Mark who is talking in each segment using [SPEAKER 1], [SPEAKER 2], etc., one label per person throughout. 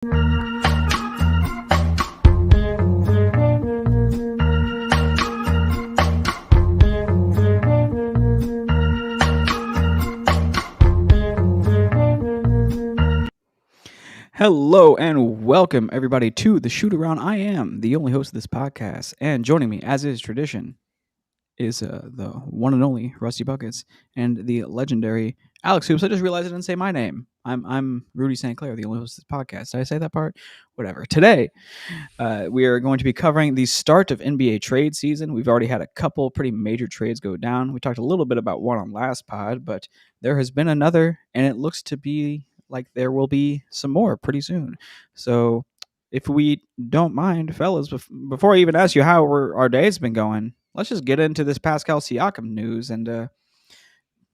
[SPEAKER 1] Hello and welcome everybody to the Shootaround. I am the only host of this podcast, and joining me, as is tradition, is the one and only Rusty Buckets and the legendary AlexHoops. I just realized I didn't say my name. I'm Rudy Saint-Claire, the only host of this podcast. Did I say that part? Whatever. Today, we are going to be covering the start of NBA trade season. We've already had a couple pretty major trades go down. We talked a little bit about one on last pod, but there has been another, and it looks to be like there will be some more pretty soon. So if we don't mind, fellas, before I even ask you how our day's been going, let's just get into this Pascal Siakam news and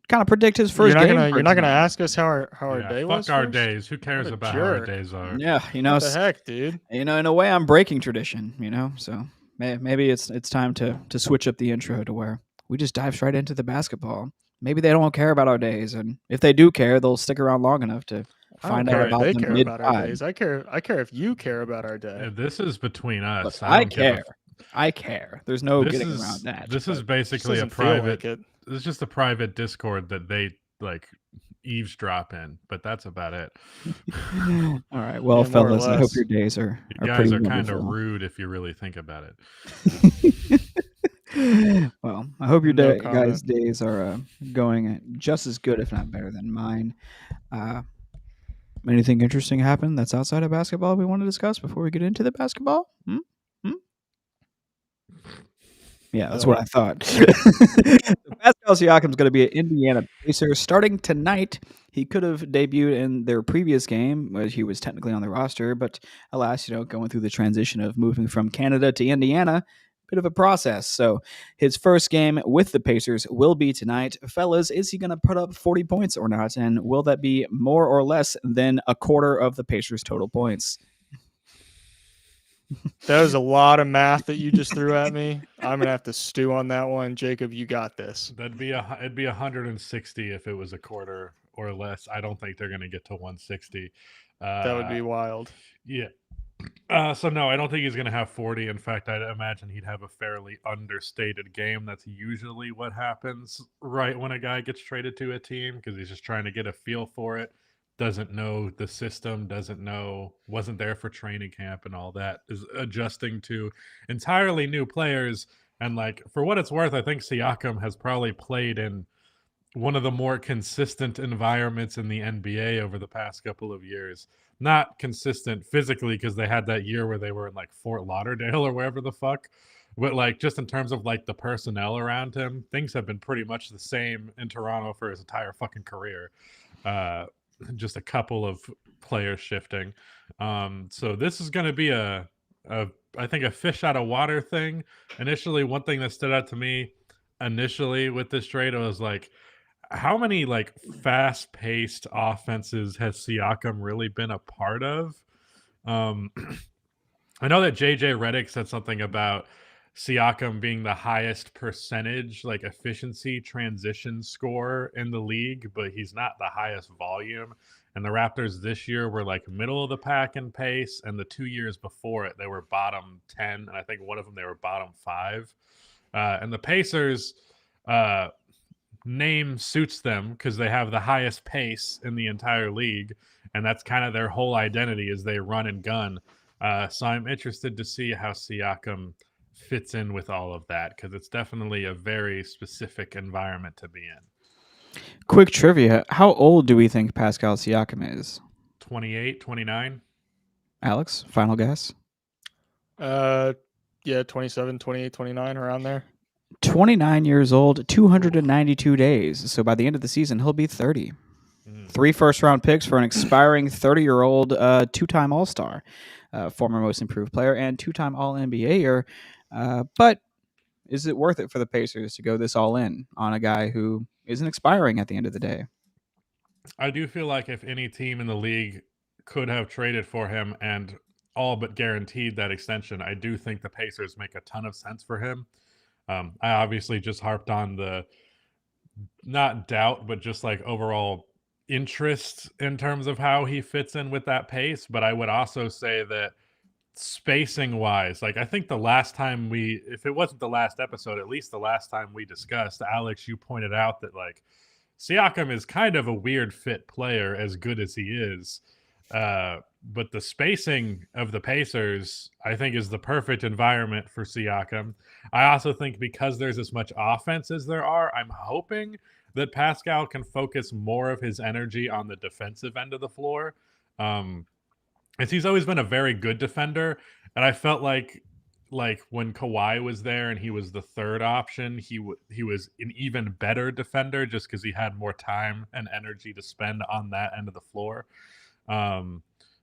[SPEAKER 1] kind of predict his first game.
[SPEAKER 2] You're not gonna ask us how our day was.
[SPEAKER 3] Fuck our
[SPEAKER 2] first?
[SPEAKER 3] days. Who cares about how our days are?
[SPEAKER 1] Yeah,
[SPEAKER 2] What the heck, dude?
[SPEAKER 1] In a way, I'm breaking tradition. So maybe it's time to switch up the intro to where we just dive straight into the basketball. Maybe they don't care about our days, and if they do care, they'll stick around long enough to find out about them
[SPEAKER 2] about our days. I care if you care about our day.
[SPEAKER 3] This is between us.
[SPEAKER 1] Look, I care. I care. There's no getting around that.
[SPEAKER 3] This is basically a private. This is just a private Discord that they like eavesdrop in, but that's about it.
[SPEAKER 1] All right. Well, fellas, I hope your days are.
[SPEAKER 3] You guys are kind of rude if you really think about it.
[SPEAKER 1] Well, I hope your guys' days are going just as good, if not better, than mine. Anything interesting happened that's outside of basketball we want to discuss before we get into the basketball? Yeah, that's what I thought. Pascal Siakam is going to be an Indiana Pacer starting tonight. He could have debuted in their previous game, where he was technically on the roster, but alas, going through the transition of moving from Canada to Indiana, bit of a process. So his first game with the Pacers will be tonight. Fellas, is he going to put up 40 points or not? And will that be more or less than a quarter of the Pacers' total points?
[SPEAKER 2] That was a lot of math that you just threw at me. I'm gonna have to stew on that one. Jacob, you got this.
[SPEAKER 3] It'd be 160 if it was a quarter or less. I don't think they're gonna get to 160.
[SPEAKER 2] That would be wild.
[SPEAKER 3] Yeah. So no, I don't think he's going to have 40. In fact, I'd imagine he'd have a fairly understated game. That's usually what happens right when a guy gets traded to a team, because he's just trying to get a feel for it. Doesn't know the system, wasn't there for training camp and all that, is adjusting to entirely new players. And like, for what it's worth, I think Siakam has probably played in one of the more consistent environments in the NBA over the past couple of years. Not consistent physically, because they had that year where they were in like Fort Lauderdale or wherever the fuck. But like, just in terms of like the personnel around him, things have been pretty much the same in Toronto for his entire fucking career. Just a couple of players shifting. So this is going to be I think a fish out of water thing. Initially, one thing that stood out to me initially with this trade was like, how many like fast-paced offenses has Siakam really been a part of? I know that JJ Redick said something about Siakam being the highest percentage like efficiency transition score in the league, but he's not the highest volume. And the Raptors this year were like middle of the pack in pace, and the 2 years before it they were bottom 10, and I think one of them they were bottom 5. And the Pacers name suits them because they have the highest pace in the entire league, and that's kind of their whole identity, is they run and gun. So I'm interested to see how Siakam fits in with all of that, because it's definitely a very specific environment to be in.
[SPEAKER 1] Quick trivia: how old do we think Pascal Siakam is?
[SPEAKER 3] 28, 29.
[SPEAKER 1] Alex, final guess?
[SPEAKER 2] Yeah, 27, 28, 29, around there.
[SPEAKER 1] 29 years old, 292 days. So by the end of the season, he'll be 30. 3 first-round picks for an expiring 30-year-old two-time All-Star, former Most Improved Player, and two-time All-NBAer. But is it worth it for the Pacers to go this all in on a guy who isn't expiring at the end of the day?
[SPEAKER 3] I do feel like if any team in the league could have traded for him and all but guaranteed that extension, I do think the Pacers make a ton of sense for him. I obviously just harped on the not doubt, but just like overall interest in terms of how he fits in with that pace, but I would also say that spacing wise, like I think the last time if it wasn't the last episode, at least the last time we discussed, Alex, you pointed out that like Siakam is kind of a weird fit player as good as he is. But the spacing of the Pacers, I think, is the perfect environment for Siakam. I also think because there's as much offense as there are, I'm hoping that Pascal can focus more of his energy on the defensive end of the floor. As he's always been a very good defender, and I felt like when Kawhi was there and he was the third option, he was an even better defender just because he had more time and energy to spend on that end of the floor.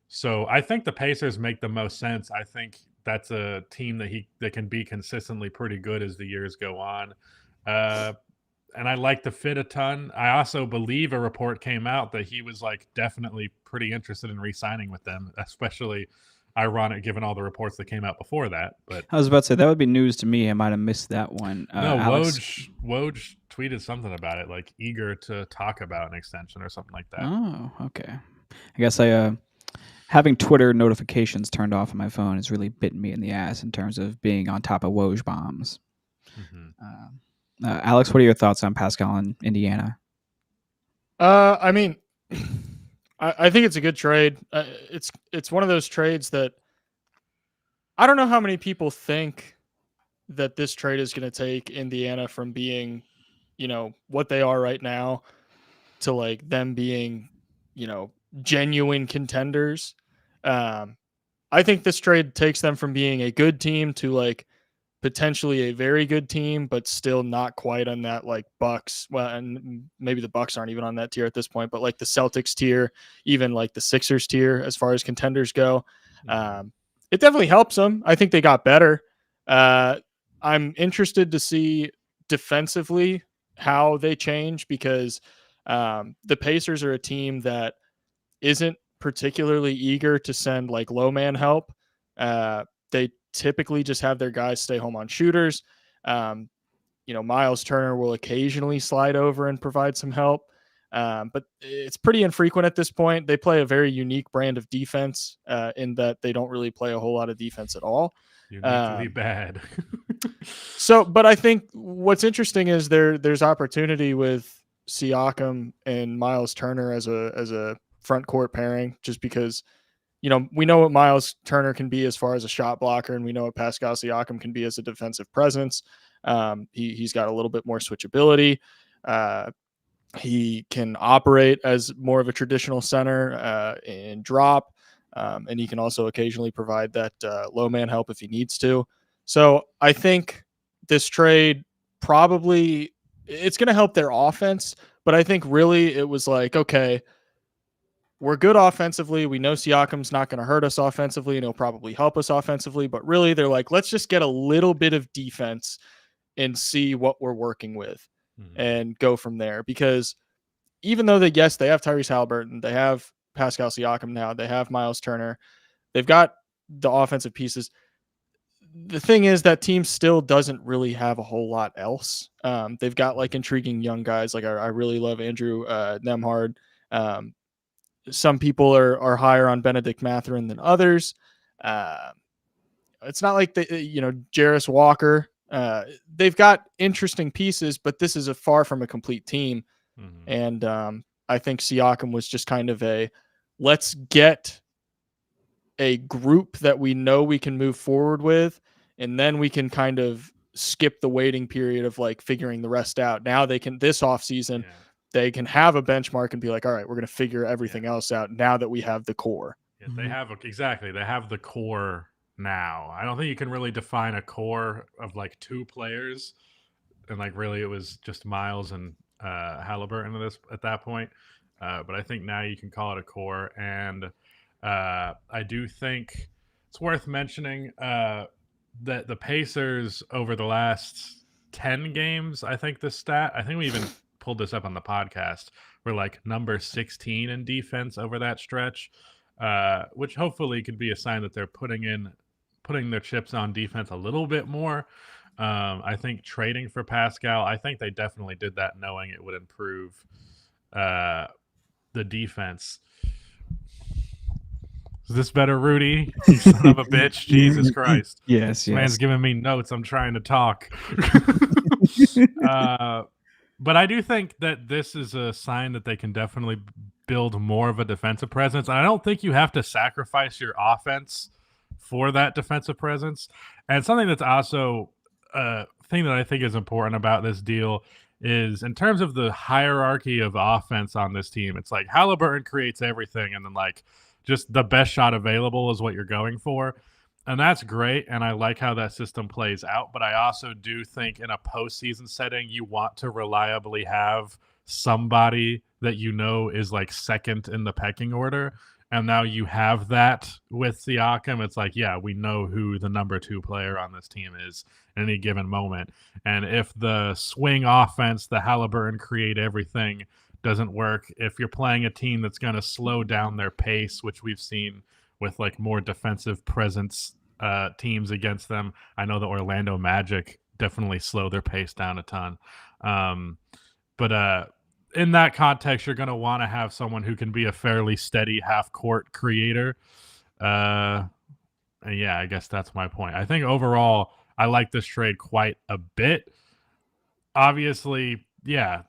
[SPEAKER 3] So I think the Pacers make the most sense. I think that's a team that can be consistently pretty good as the years go on. And I like the fit a ton. I also believe a report came out that he was like definitely pretty interested in re-signing with them, especially ironic given all the reports that came out before that. But
[SPEAKER 1] I was about to say that would be news to me. I might have missed that one.
[SPEAKER 3] no,
[SPEAKER 1] Alex...
[SPEAKER 3] Woj tweeted something about it, like eager to talk about an extension or something like that.
[SPEAKER 1] Oh, okay. I guess having Twitter notifications turned off on my phone has really bitten me in the ass in terms of being on top of Woj bombs. Mm-hmm. Alex, what are your thoughts on Pascal in Indiana?
[SPEAKER 2] I mean, I think it's a good trade. It's one of those trades that I don't know how many people think that this trade is going to take Indiana from being, what they are right now to like them being, genuine contenders. I think this trade takes them from being a good team to like potentially a very good team, but still not quite on that like Bucks. Well, and maybe the Bucks aren't even on that tier at this point, but like the Celtics tier, even like the Sixers tier as far as contenders go. It definitely helps them. I think they got better. I'm interested to see defensively how they change because the Pacers are a team that isn't particularly eager to send like low man help. They typically just have their guys stay home on shooters. Miles Turner will occasionally slide over and provide some help. But it's pretty infrequent at this point. They play a very unique brand of defense in that they don't really play a whole lot of defense at all.
[SPEAKER 3] Uniquely bad.
[SPEAKER 2] But I think what's interesting is there's opportunity with Siakam and Miles Turner as a front court pairing, just because, we know what Miles Turner can be as far as a shot blocker, and we know what Pascal Siakam can be as a defensive presence. He's got a little bit more switchability. He can operate as more of a traditional center and drop, and he can also occasionally provide that low man help if he needs to. So I think this trade probably it's going to help their offense, but I think really it was like, okay, we're good offensively. We know Siakam's not going to hurt us offensively, and he'll probably help us offensively. But really, they're like, let's just get a little bit of defense and see what we're working with and go from there. Because even though they have Tyrese Haliburton, they have Pascal Siakam now, they have Miles Turner, they've got the offensive pieces. The thing is that team still doesn't really have a whole lot else. They've got like intriguing young guys. Like I really love Andrew Nembhard. Some people are higher on Benedict Mathurin than others. It's not like Jarris Walker. They've got interesting pieces, but this is a far from a complete team. And I think Siakam was just kind of let's get a group that we know we can move forward with, and then we can kind of skip the waiting period of like figuring the rest out. Now they can, this offseason, they can have a benchmark and be like, all right, we're going to figure everything else out now that we have the core.
[SPEAKER 3] Yeah, they have the core now. I don't think you can really define a core of like two players, and like really it was just Miles and Haliburton at that point. But I think now you can call it a core, and I do think it's worth mentioning that the Pacers over the last 10 games, I think we even pulled this up on the podcast, were like number 16 in defense over that stretch, which hopefully could be a sign that they're putting their chips on defense a little bit more. I think trading for Pascal, I think they definitely did that knowing it would improve the defense. Is this better, Rudy? You son of a bitch. Jesus Christ.
[SPEAKER 1] Yes,
[SPEAKER 3] This man's giving me notes. I'm trying to talk. But I do think that this is a sign that they can definitely build more of a defensive presence. And I don't think you have to sacrifice your offense for that defensive presence. And something that's also a thing that I think is important about this deal is in terms of the hierarchy of offense on this team, it's like Halliburton creates everything, and then like just the best shot available is what you're going for. And that's great, and I like how that system plays out. But I also do think in a postseason setting, you want to reliably have somebody that you know is like second in the pecking order. And now you have that with Siakam. It's like, yeah, we know who the number 2 player on this team is at any given moment. And if the swing offense, the Halliburton create everything doesn't work, if you're playing a team that's going to slow down their pace, which we've seen with like more defensive presence teams against them. I know the Orlando Magic definitely slow their pace down a ton. But in that context, you're going to want to have someone who can be a fairly steady half-court creator. And yeah, I guess that's my point. I think overall, I like this trade quite a bit. Obviously, yeah,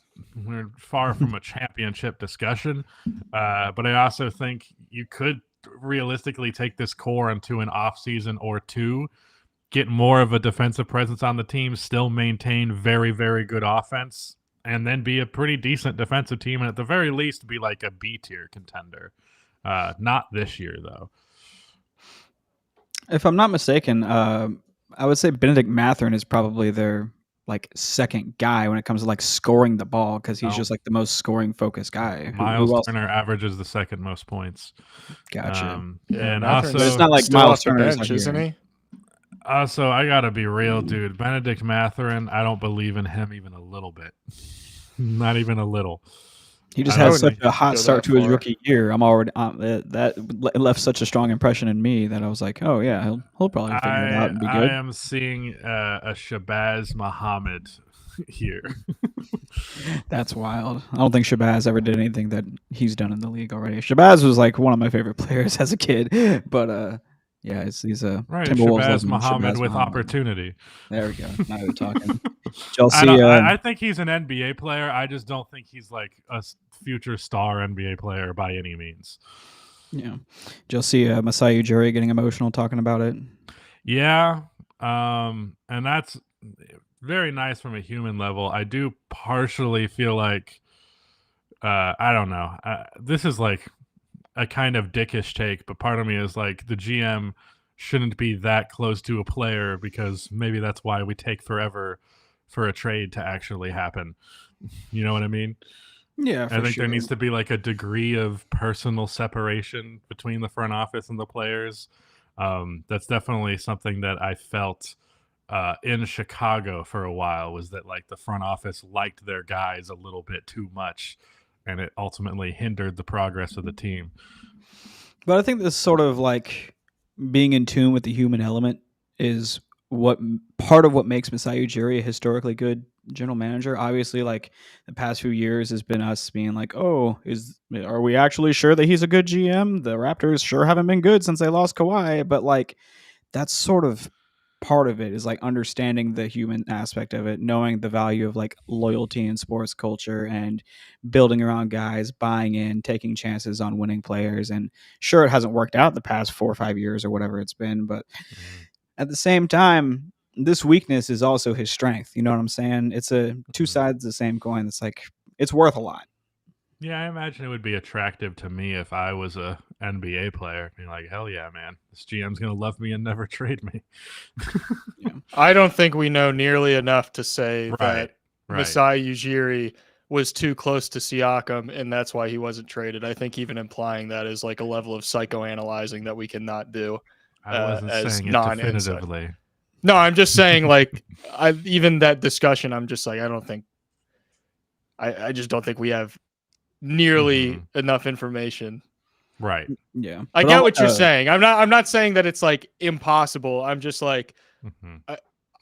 [SPEAKER 3] we're far from a championship discussion, but I also think you could realistically take this core into an offseason or two, get more of a defensive presence on the team, still maintain very, very good offense, and then be a pretty decent defensive team, and at the very least be like a B-tier contender. Not this year, though.
[SPEAKER 1] If I'm not mistaken, I would say Benedict Mathurin is probably their like second guy when it comes to like scoring the ball, because he's just like the most scoring focused guy.
[SPEAKER 3] Miles Turner averages the second most points.
[SPEAKER 1] Gotcha.
[SPEAKER 3] And
[SPEAKER 2] Mathurin's
[SPEAKER 3] also,
[SPEAKER 1] but it's not like
[SPEAKER 2] still
[SPEAKER 1] Miles
[SPEAKER 2] off the
[SPEAKER 1] Turner's
[SPEAKER 2] bench,
[SPEAKER 1] like
[SPEAKER 2] isn't he?
[SPEAKER 3] Also, I gotta be real, dude. Benedict Mathurin, I don't believe in him even a little bit. Not even a little.
[SPEAKER 1] He just had such a hot start to his rookie year. I'm already that left such a strong impression in me that I was like, oh yeah, he'll probably figure it out and be good.
[SPEAKER 3] I am seeing a Shabazz Muhammad here.
[SPEAKER 1] That's wild. I don't think Shabazz ever did anything that he's done in the league already. Shabazz was like one of my favorite players as a kid, but yeah, he's a
[SPEAKER 3] right.
[SPEAKER 1] Timberwolves
[SPEAKER 3] Shabazz Muhammad with opportunity.
[SPEAKER 1] There we go. Now we're talking. Chelsea.
[SPEAKER 3] I think he's an NBA player. I just don't think he's like a future star NBA player by any means.
[SPEAKER 1] Yeah. Did you see Masai Ujiri getting emotional talking about it?
[SPEAKER 3] Yeah. And that's very nice from a human level. I do partially feel like, I don't know. This is like a kind of dickish take, but part of me is like the GM shouldn't be that close to a player, because maybe that's why we take forever for a trade to actually happen. You know what I mean?
[SPEAKER 1] Yeah,
[SPEAKER 3] I think there needs to be like a degree of personal separation between the front office and the players. That's definitely something that I felt in Chicago for a while, was that like the front office liked their guys a little bit too much, and it ultimately hindered the progress of the team.
[SPEAKER 1] But I think this sort of like being in tune with the human element is what part of what makes Masai Ujiri a historically good general manager. Obviously, like the past few years has been us being like, oh, are we actually sure that he's a good GM? The Raptors sure haven't been good since they lost Kawhi, but like that's sort of part of it, is like understanding the human aspect of it, knowing the value of like loyalty in sports culture and building around guys, buying in, taking chances on winning players. And sure, it hasn't worked out the past 4 or 5 years or whatever it's been, but at the same time, this weakness is also his strength. You know what I'm saying? It's two sides of the same coin. It's like, it's worth a lot.
[SPEAKER 3] Yeah, I imagine it would be attractive to me if I was a NBA player. Being like, hell yeah, man, this GM's gonna love me and never trade me.
[SPEAKER 2] Yeah. I don't think we know nearly enough to say that Masai Ujiri was too close to Siakam, and that's why he wasn't traded. I think even implying that is like a level of psychoanalyzing that we cannot do.
[SPEAKER 3] I wasn't saying it definitively.
[SPEAKER 2] No, I'm just saying, like, even that discussion, I'm just like, I just don't think we have nearly enough information.
[SPEAKER 3] Right.
[SPEAKER 1] Yeah.
[SPEAKER 2] I get what you're saying. I'm not saying that it's like impossible. I'm just like,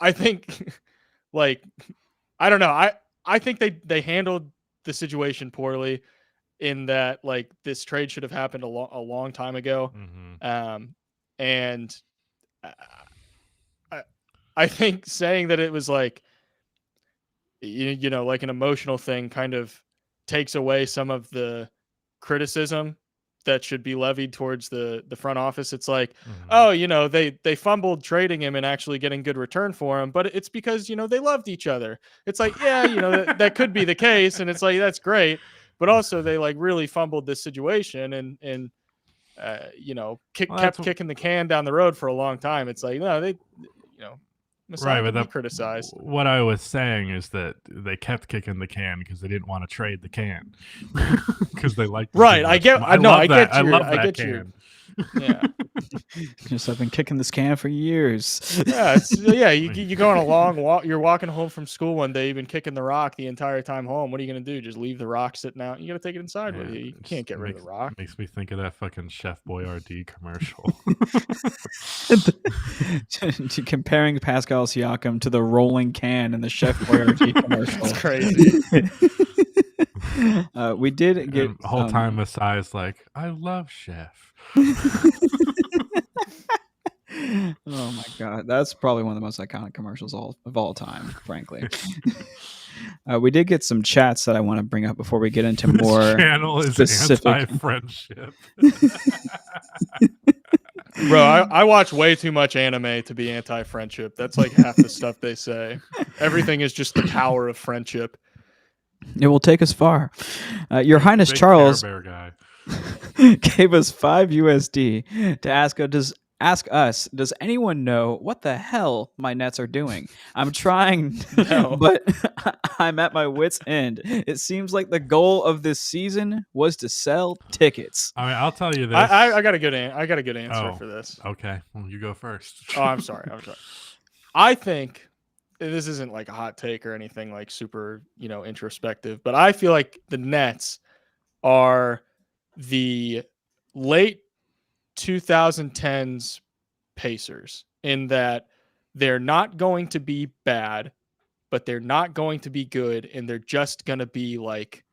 [SPEAKER 2] I think like, I don't know. I think they handled the situation poorly. in that like this trade should have happened a long time ago. And I think saying that it was like, you know, like an emotional thing kind of takes away some of the criticism that should be levied towards the front office. It's like, oh, you know, they fumbled trading him and actually getting good return for him, but it's because, you know, they loved each other. It's like, yeah, you know, that could be the case. And it's like, that's great. But also they like really fumbled this situation and you know, kept kicking the can down the road for a long time. It's like, no, they, you know, Masai can be criticized.
[SPEAKER 3] What I was saying is that they kept kicking the can because they didn't want to trade the can because they liked.
[SPEAKER 2] Right, I get. I get you.
[SPEAKER 3] I love that
[SPEAKER 2] get
[SPEAKER 3] can.
[SPEAKER 2] You. Yeah.
[SPEAKER 1] Just I've been kicking this can for years.
[SPEAKER 2] Yeah, you go on a long walk. You're walking home from school one day. You've been kicking the rock the entire time home. What are you gonna do? Just leave the rock sitting out? You gotta take it inside with you. You can't get rid of the rock.
[SPEAKER 3] Makes me think of that fucking Chef Boyardee commercial.
[SPEAKER 1] Comparing Pascal Siakam to the rolling can in the Chef Boyardee commercial.
[SPEAKER 2] That's crazy.
[SPEAKER 1] We did get
[SPEAKER 3] the whole time Masai is like, I love Chef.
[SPEAKER 1] Oh my god, that's probably one of the most iconic commercials of all time, frankly. We did get some chats that I want to bring up before we get into more
[SPEAKER 3] this channel is
[SPEAKER 1] specific
[SPEAKER 3] anti-friendship.
[SPEAKER 2] Bro, I watch way too much anime to be anti-friendship. That's like half the stuff they say. Everything is just the power of friendship.
[SPEAKER 1] It will take us far. Your Highness
[SPEAKER 3] Big
[SPEAKER 1] Charles
[SPEAKER 3] Care Bear
[SPEAKER 1] guy gave us 5 USD to ask us, does anyone know what the hell my Nets are doing? I'm trying, but I'm at my wit's end. It seems like the goal of this season was to sell tickets.
[SPEAKER 3] I mean, I'll tell you this.
[SPEAKER 2] I got a good answer for this.
[SPEAKER 3] Okay, well, you go first.
[SPEAKER 2] Oh, I'm sorry. I think this isn't like a hot take or anything like super, you know, introspective, but I feel like the Nets are the late 2010s Pacers in that they're not going to be bad, but they're not going to be good, and they're just going to be like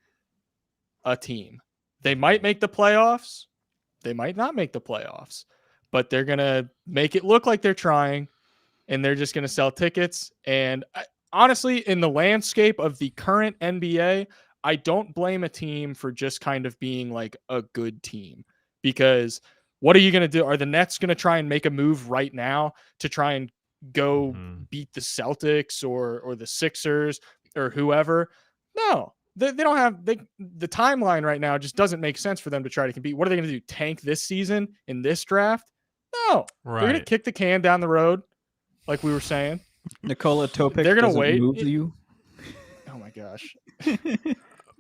[SPEAKER 2] a team. They might make the playoffs. They might not make the playoffs, but they're going to make it look like they're trying, and they're just going to sell tickets. And honestly, in the landscape of the current NBA, I don't blame a team for just kind of being like a good team, because what are you going to do? Are the Nets going to try and make a move right now to try and go beat the Celtics or the Sixers or whoever? No, they don't have the timeline right now just doesn't make sense for them to try to compete. What are they going to do? Tank this season in this draft? No, They're going to kick the can down the road, like we were saying.
[SPEAKER 1] Nikola Topic.
[SPEAKER 2] They're going to wait.
[SPEAKER 1] Move you.
[SPEAKER 2] Oh my gosh.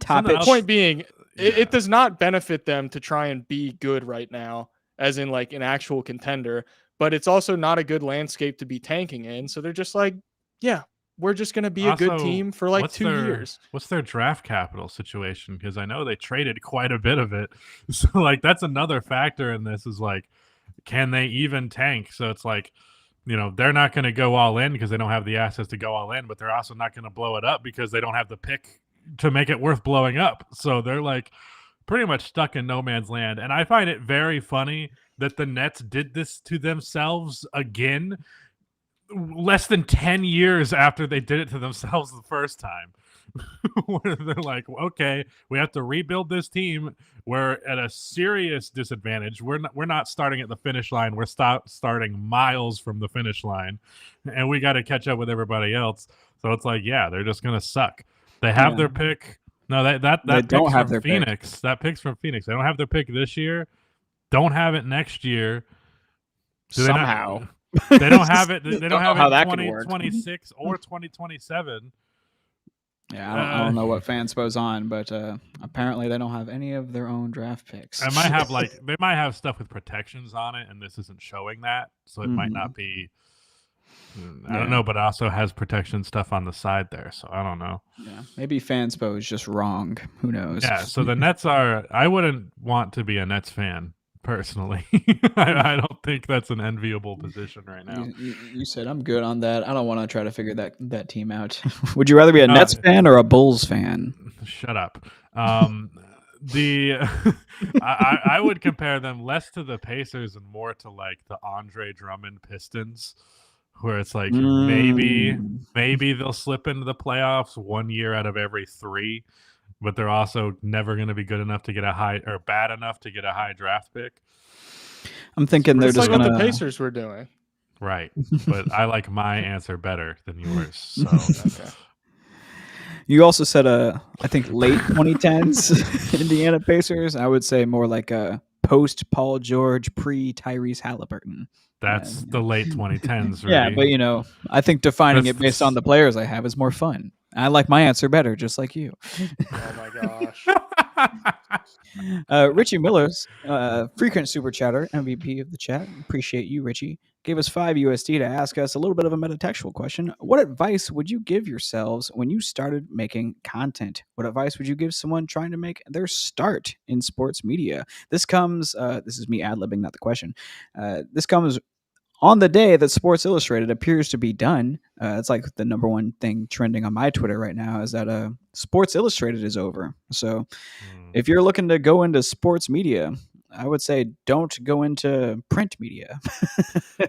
[SPEAKER 1] Point
[SPEAKER 2] being, it does not benefit them to try and be good right now, as in like an actual contender, but it's also not a good landscape to be tanking in. So they're just like, yeah, we're just going to be a good team for like 2 years.
[SPEAKER 3] What's their draft capital situation? Because I know they traded quite a bit of it. So like, that's another factor in this is like, can they even tank? So it's like, you know, they're not going to go all in because they don't have the assets to go all in, but they're also not going to blow it up because they don't have the pick to make it worth blowing up. So they're like pretty much stuck in no man's land. And I find it very funny that the Nets did this to themselves again less than 10 years after they did it to themselves the first time. Where they're like, okay, we have to rebuild this team. We're at a serious disadvantage. We're not starting at the finish line. We're starting miles from the finish line, and we got to catch up with everybody else. So it's like, yeah, they're just gonna suck. They have their pick. No, that pick's from Phoenix. Pick. That pick's from Phoenix. They don't have their pick this year. Don't have it next year.
[SPEAKER 1] Somehow.
[SPEAKER 3] They don't have it. They don't have it in 2026 or 2027.
[SPEAKER 1] Yeah, I don't know what Fanspo's on, but apparently they don't have any of their own draft picks.
[SPEAKER 3] I might have they might have stuff with protections on it, and this isn't showing that, so it might not be. I don't know, but it also has protection stuff on the side there, so I don't know.
[SPEAKER 1] Yeah, maybe Fanspo is just wrong. Who knows?
[SPEAKER 3] Yeah, so the Nets are. I wouldn't want to be a Nets fan personally. I don't think that's an enviable position right now.
[SPEAKER 1] You said I'm good on that. I don't want to try to figure that team out. Would you rather be a Nets fan or a Bulls fan?
[SPEAKER 3] Shut up. I would compare them less to the Pacers and more to like the Andre Drummond Pistons, where it's like maybe they'll slip into the playoffs 1 year out of every 3, but they're also never going to be good enough to get a high or bad enough to get a high draft pick.
[SPEAKER 1] I'm thinking they're
[SPEAKER 2] It's
[SPEAKER 1] just
[SPEAKER 2] like
[SPEAKER 1] gonna.
[SPEAKER 2] what the Pacers were doing.
[SPEAKER 3] Right, but I like my answer better than yours. So
[SPEAKER 2] Okay.
[SPEAKER 1] You also said I think late 2010s Indiana Pacers. I would say more like a post Paul George, pre Tyrese Halliburton.
[SPEAKER 3] that's the late 2010s, Rudy.
[SPEAKER 1] Yeah, but I think defining it based on the players I have is more fun. I like my answer better, just like you.
[SPEAKER 2] Oh my gosh.
[SPEAKER 1] Richie Miller's frequent super chatter, MVP of the chat. Appreciate you, Richie. Gave us 5 USD to ask us a little bit of a metatextual question. What advice would you give yourselves when you started making content? What advice would you give someone trying to make their start in sports media? This comes, this is me ad-libbing, not the question. This comes on the day that Sports Illustrated appears to be done. It's like the number one thing trending on my Twitter right now is that Sports Illustrated is over. So if you're looking to go into sports media, I would say don't go into print media.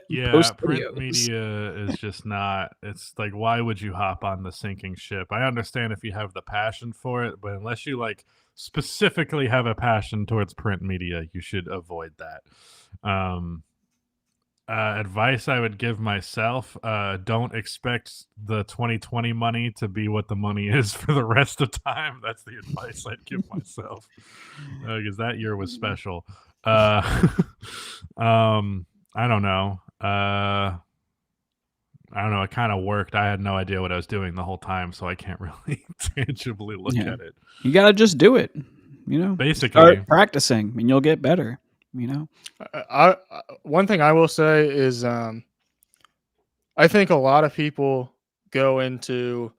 [SPEAKER 3] Yeah, print media is just not. It's like, why would you hop on the sinking ship? I understand if you have the passion for it, but unless you like specifically have a passion towards print media, you should avoid that. Advice I would give myself: don't expect the 2020 money to be what the money is for the rest of time. That's the advice I'd give myself, because that year was special. I don't know. I don't know. It kind of worked. I had no idea what I was doing the whole time, so I can't really tangibly look at it.
[SPEAKER 1] You gotta just do it.
[SPEAKER 3] Basically,
[SPEAKER 1] start practicing, and you'll get better.
[SPEAKER 2] One thing I will say is I think a lot of people go into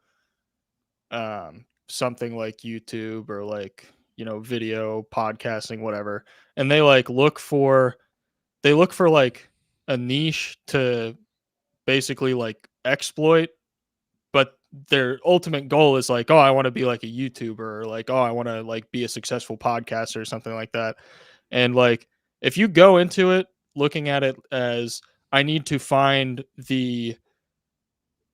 [SPEAKER 2] something like YouTube or like video podcasting, whatever, and they like look for like a niche to basically like exploit, but their ultimate goal is like, oh, I want to be like a YouTuber, or like, oh, I want to like be a successful podcaster or something like that. And like, if you go into it looking at it as I need to find the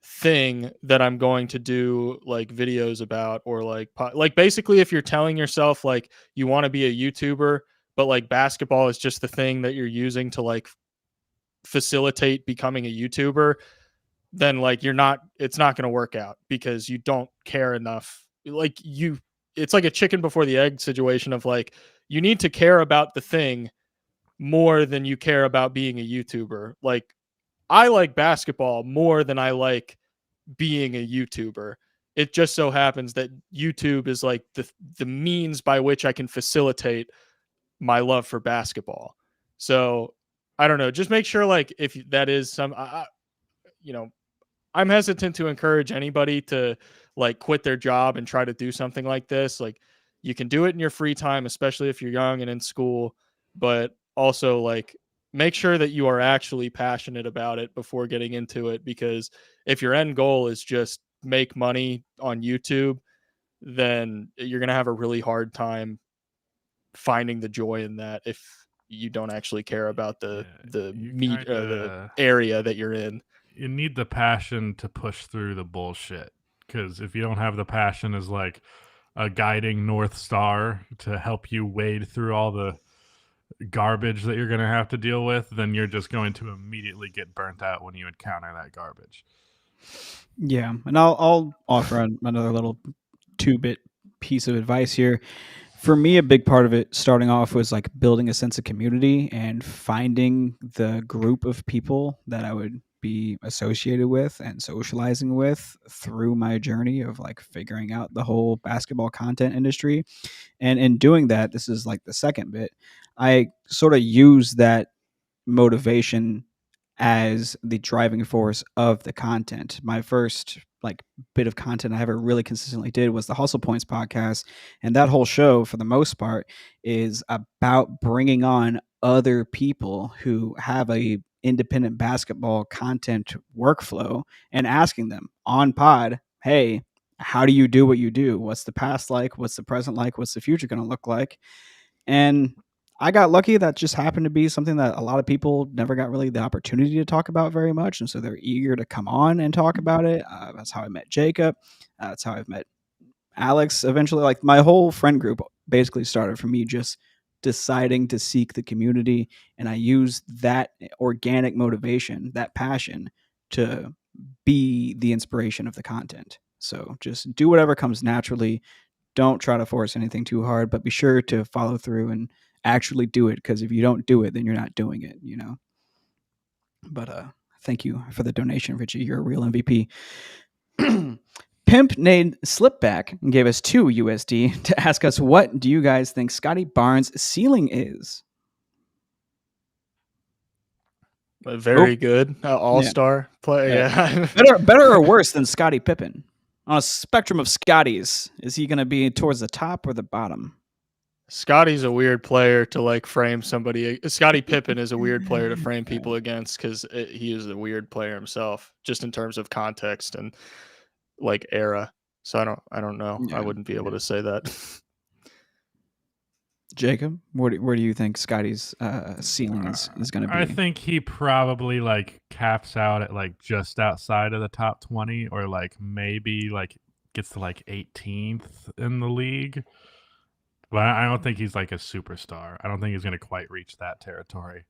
[SPEAKER 2] thing that I'm going to do like videos about, or like basically if you're telling yourself like you want to be a YouTuber, but like basketball is just the thing that you're using to like facilitate becoming a YouTuber, then like it's not going to work out because you don't care enough. Like it's like a chicken before the egg situation of like, you need to care about the thing more than you care about being a YouTuber. Like, I like basketball more than I like being a YouTuber. It just so happens that YouTube is like the means by which I can facilitate my love for basketball. So I don't know. Just make sure like if that is some, I'm hesitant to encourage anybody to like quit their job and try to do something like this. Like, you can do it in your free time, especially if you're young and in school, but also like make sure that you are actually passionate about it before getting into it, because if your end goal is just make money on YouTube, then you're going to have a really hard time finding the joy in that if you don't actually care about the area that you're in.
[SPEAKER 3] You need the passion to push through the bullshit, because if you don't have the passion as like a guiding North Star to help you wade through all the garbage that you're going to have to deal with, then you're just going to immediately get burnt out when you encounter that garbage.
[SPEAKER 1] Yeah, and I'll offer another little 2-bit piece of advice here. For me, a big part of it starting off was like building a sense of community and finding the group of people that I would be associated with and socializing with through my journey of like figuring out the whole basketball content industry. And in doing that, this is like the second bit, I sort of use that motivation as the driving force of the content. My first like bit of content I ever really consistently did was the Hustle Points podcast, and that whole show for the most part is about bringing on other people who have a independent basketball content workflow and asking them on pod, hey, how do you do what you do? What's the past like? What's the present like? What's the future going to look like? And I got lucky. That just happened to be something that a lot of people never got really the opportunity to talk about very much. And so they're eager to come on and talk about it. That's how I met Jacob. That's how I've met Alex eventually. Like my whole friend group basically started from me just deciding to seek the community. And I used that organic motivation, that passion to be the inspiration of the content. So just do whatever comes naturally. Don't try to force anything too hard, but be sure to follow through and actually do it. Because if you don't do it, then you're not doing it, you know. But thank you for the donation, Richie. You're a real MVP. Pimp Nade slipped back and gave us 2 USD to ask us, what do you guys think Scotty Barnes' ceiling is?
[SPEAKER 2] Very good all-star play. Yeah.
[SPEAKER 1] better or worse than Scottie Pippen? On a spectrum of Scotties, is he going to be towards the top or the bottom?
[SPEAKER 2] Scotty's a weird player to like frame somebody. Scottie Pippen is a weird player to frame people against because he is a weird player himself, just in terms of context and like era. So I don't know.
[SPEAKER 1] Yeah.
[SPEAKER 2] I wouldn't be able to say that.
[SPEAKER 1] Jacob, where do you think Scotty's ceiling is going to be?
[SPEAKER 3] I think he probably like caps out at like just outside of the top 20, or like maybe like gets to like 18th in the league. But I don't think he's like a superstar. I don't think he's going to quite reach that territory.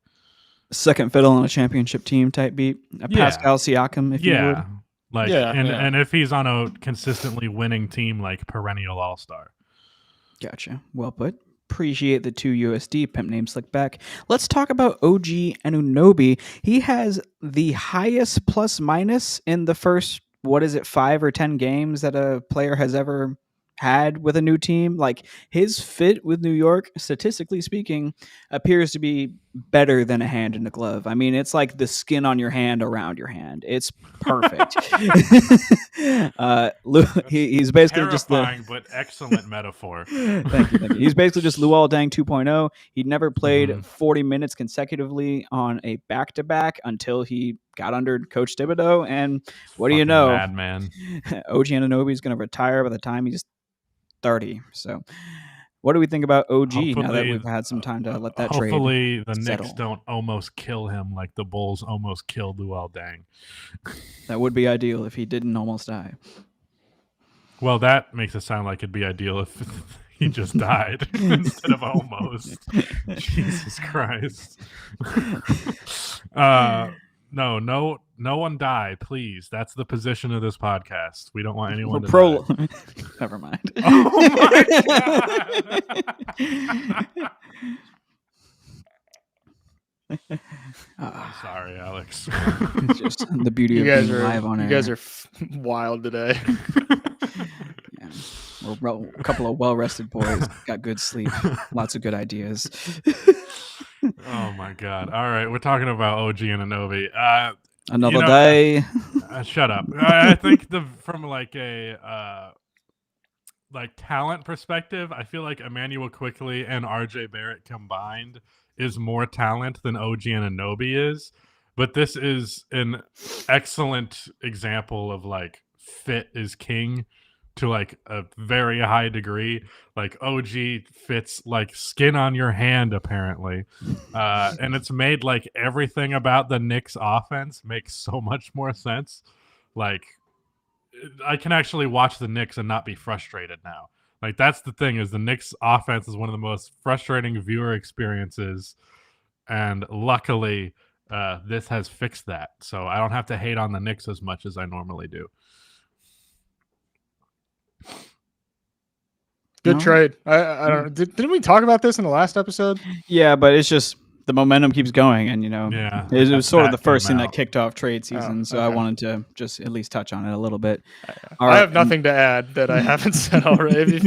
[SPEAKER 1] Second fiddle on a championship team type beat. Pascal Siakam, if you would.
[SPEAKER 3] Like, and if he's on a consistently winning team, like perennial all-star.
[SPEAKER 1] Gotcha. Well put. Appreciate the 2 USD. Pimp name slick back. Let's talk about OG Anunoby. He has the highest plus minus in the first, 5 or 10 games that a player has ever had with a new team. Like his fit with New York, statistically speaking, appears to be better than a hand in a glove. I mean, it's like the skin on your hand around your hand. It's perfect. He's basically just
[SPEAKER 3] but excellent metaphor.
[SPEAKER 1] Thank you. He's basically just Luol Deng 2.0. He'd never played 40 minutes consecutively on a back-to-back until he got under Coach Thibodeau. And what do you know?
[SPEAKER 3] Madman.
[SPEAKER 1] OG Anunoby is going to retire by the time he's 30. So what do we think about OG now that we've had some time to let that trade
[SPEAKER 3] hopefully the
[SPEAKER 1] settle?
[SPEAKER 3] Knicks don't almost kill him like the Bulls almost killed Luol Deng.
[SPEAKER 1] That would be ideal if he didn't almost die.
[SPEAKER 3] Well, that makes it sound like it'd be ideal if he just died instead of almost. Jesus Christ. No one die, please. That's the position of this podcast. We don't want anyone to die.
[SPEAKER 1] Never mind.
[SPEAKER 3] Oh my God. I'm sorry, Alex.
[SPEAKER 1] It's just the beauty of being live on air.
[SPEAKER 2] You guys are wild today.
[SPEAKER 1] Yeah. We're a couple of well-rested boys. Got good sleep. Lots of good ideas.
[SPEAKER 3] Oh my God. All right. We're talking about OG Anunoby.
[SPEAKER 1] Another day.
[SPEAKER 3] Shut up. I think from like a talent perspective, I feel like Emmanuel Quickley and RJ Barrett combined is more talent than OG Anunoby is. But this is an excellent example of like fit is king to like a very high degree. Like OG fits like skin on your hand, apparently. And it's made like everything about the Knicks offense makes so much more sense. Like I can actually watch the Knicks and not be frustrated now. Like that's the thing, is the Knicks offense is one of the most frustrating viewer experiences. And luckily this has fixed that. So I don't have to hate on the Knicks as much as I normally do.
[SPEAKER 2] Good trade. I don't know. Didn't we talk about this in the last episode?
[SPEAKER 1] Yeah, but it's just the momentum keeps going, and it was sort of the first thing that kicked off trade season. So I wanted to just at least touch on it a little bit.
[SPEAKER 2] I have nothing to add that I haven't said already.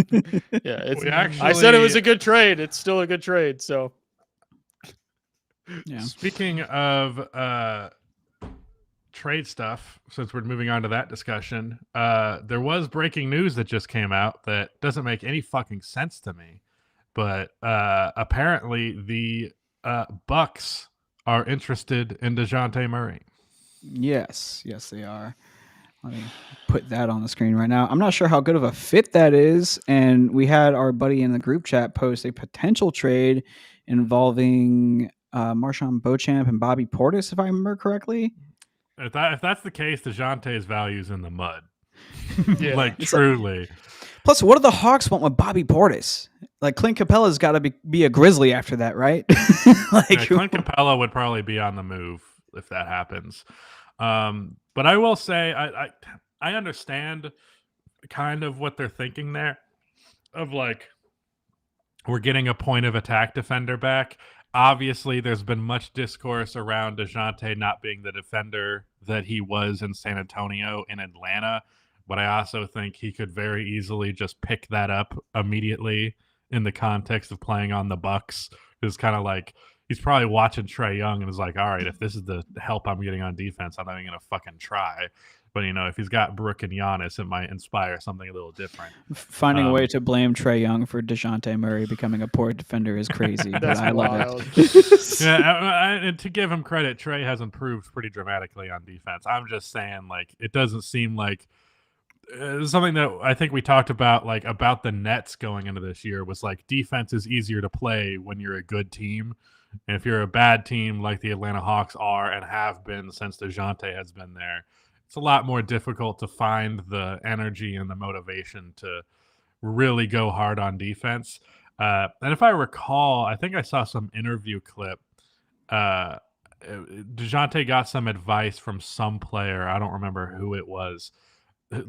[SPEAKER 2] I said it was a good trade. It's still a good trade. So,
[SPEAKER 1] yeah.
[SPEAKER 3] Speaking of trade stuff, since we're moving on to that discussion, there was breaking news that just came out that doesn't make any fucking sense to me, but apparently the Bucks are interested in Dejounte Murray.
[SPEAKER 1] Yes they are. Let me put that on the screen right now. I'm not sure how good of a fit that is. And we had our buddy in the group chat post a potential trade involving Marshawn Beauchamp and Bobby Portis, if I remember correctly.
[SPEAKER 3] If that's the case, DeJounte's value's in the mud.
[SPEAKER 2] Yeah.
[SPEAKER 3] Like truly.
[SPEAKER 1] Plus, what do the Hawks want with Bobby Portis? Like Clint Capella's got to be a Grizzly after that, right?
[SPEAKER 3] Yeah, Clint Capella would probably be on the move if that happens. But I will say I understand kind of what they're thinking there of like we're getting a point of attack defender back. Obviously, there's been much discourse around Dejounte not being the defender that he was in San Antonio in Atlanta, but I also think he could very easily just pick that up immediately in the context of playing on the Bucks. It's kind of like he's probably watching Trae Young and is like, all right, if this is the help I'm getting on defense, I'm not even going to fucking try. But, if he's got Brook and Giannis, it might inspire something a little different.
[SPEAKER 1] Finding a way to blame Trae Young for Dejounte Murray becoming a poor defender is crazy, but I love it.
[SPEAKER 3] And to give him credit, Trae has improved pretty dramatically on defense. I'm just saying, like, it doesn't seem like something that I think we talked about, like, about the Nets going into this year was, like, defense is easier to play when you're a good team. And if you're a bad team like the Atlanta Hawks are and have been since Dejounte has been there, it's a lot more difficult to find the energy and the motivation to really go hard on defense. And if I recall, I think I saw some interview clip. Dejounte got some advice from some player. I don't remember who it was.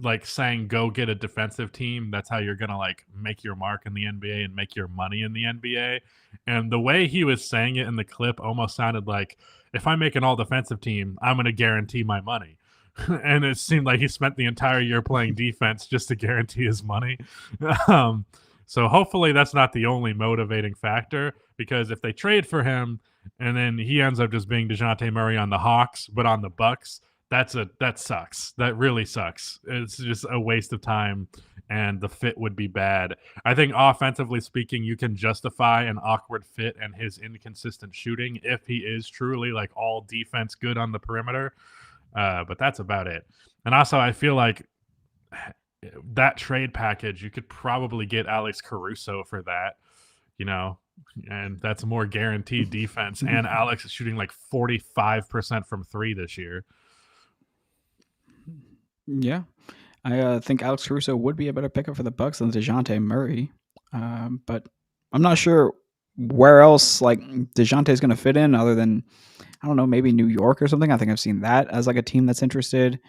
[SPEAKER 3] Like saying, go get a defensive team. That's how you're going to like make your mark in the NBA and make your money in the NBA. And the way he was saying it in the clip almost sounded like, if I make an all defensive team, I'm going to guarantee my money. And it seemed like he spent the entire year playing defense just to guarantee his money. So hopefully that's not the only motivating factor, because if they trade for him and then he ends up just being Dejounte Murray on the Hawks, but on the Bucks, that sucks. That really sucks. It's just a waste of time, and the fit would be bad. I think offensively speaking, you can justify an awkward fit and his inconsistent shooting if he is truly like all defense good on the perimeter. But that's about it. And also, I feel like that trade package, you could probably get Alex Caruso for that, and that's more guaranteed defense. And Alex is shooting like 45% from three this year.
[SPEAKER 1] Yeah. I think Alex Caruso would be a better pickup for the Bucks than Dejounte Murray. But I'm not sure where else like Dejounte is going to fit in other than, I don't know, maybe New York or something. I think I've seen that as like a team that's interested.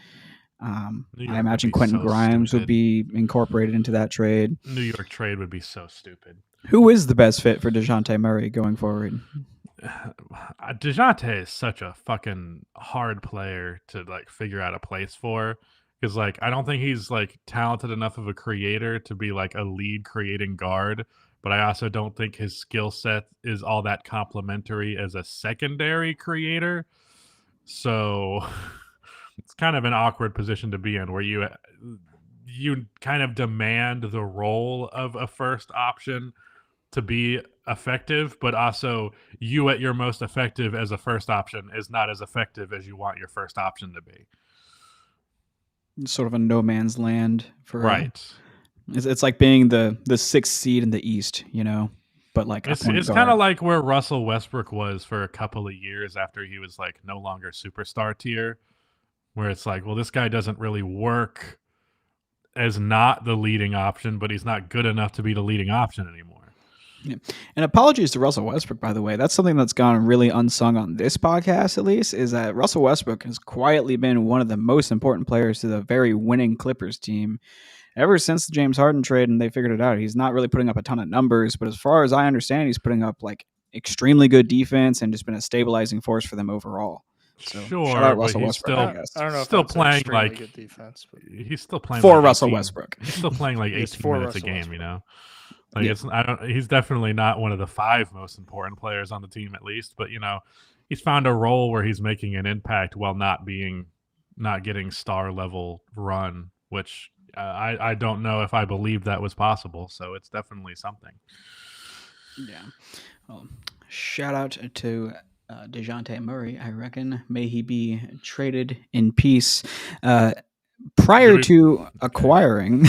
[SPEAKER 1] I imagine Quentin Grimes would be incorporated into that trade.
[SPEAKER 3] New York trade would be so stupid.
[SPEAKER 1] Who is the best fit for Dejounte Murray going forward?
[SPEAKER 3] Dejounte is such a fucking hard player to like figure out a place for, because like I don't think he's like talented enough of a creator to be like a lead creating guard, but I also don't think his skill set is all that complementary as a secondary creator. So it's kind of an awkward position to be in, where you kind of demand the role of a first option to be effective, but also you at your most effective as a first option is not as effective as you want your first option to be.
[SPEAKER 1] Sort of a no man's land for
[SPEAKER 3] right.
[SPEAKER 1] It's like being the sixth seed in the East, but like
[SPEAKER 3] it's kind of like where Russell Westbrook was for a couple of years after he was like no longer superstar tier, where it's like, well, this guy doesn't really work as not the leading option, but he's not good enough to be the leading option anymore.
[SPEAKER 1] Yeah. And apologies to Russell Westbrook, by the way. That's something that's gone really unsung on this podcast, at least, is that Russell Westbrook has quietly been one of the most important players to the very winning Clippers team ever since the James Harden trade, and they figured it out. He's not really putting up a ton of numbers, but as far as I understand, he's putting up like extremely good defense and just been a stabilizing force for them overall. So,
[SPEAKER 3] sure,
[SPEAKER 1] shout out Russell Westbrook.
[SPEAKER 2] I don't know.
[SPEAKER 3] Still playing like
[SPEAKER 2] good defense, but
[SPEAKER 3] he's still playing
[SPEAKER 1] for
[SPEAKER 3] like
[SPEAKER 1] Russell
[SPEAKER 3] 18,
[SPEAKER 1] Westbrook.
[SPEAKER 3] He's still playing like 18 minutes a game,
[SPEAKER 2] Westbrook.
[SPEAKER 3] Like
[SPEAKER 1] Yeah.
[SPEAKER 3] he's definitely not one of the 5 most important players on the team, at least, but he's found a role where he's making an impact while not getting star level run, which I don't know if I believe that was possible. So it's definitely something.
[SPEAKER 1] Yeah. Well, shout out to Dejounte Murray. I reckon may he be traded in peace. Prior to acquiring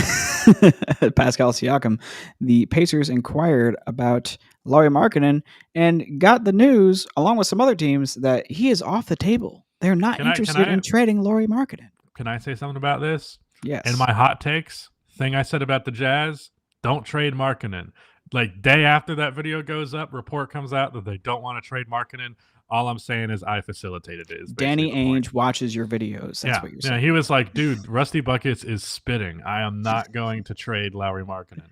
[SPEAKER 1] Pascal Siakam, the Pacers inquired about Lauri Markkanen and got the news, along with some other teams, that he is off the table. They're not interested in trading Lauri Markkanen.
[SPEAKER 3] Can I say something about this?
[SPEAKER 1] Yes.
[SPEAKER 3] In my hot takes, thing I said about the Jazz, don't trade Markkanen. Like, day after that video goes up, report comes out that they don't want to trade Markkanen. All I'm saying is I facilitated it.
[SPEAKER 1] Danny Ainge watches your videos. That's what you're saying.
[SPEAKER 3] Yeah, he was like, dude, Rusty Buckets is spitting. I am not going to trade Lauri Markkanen.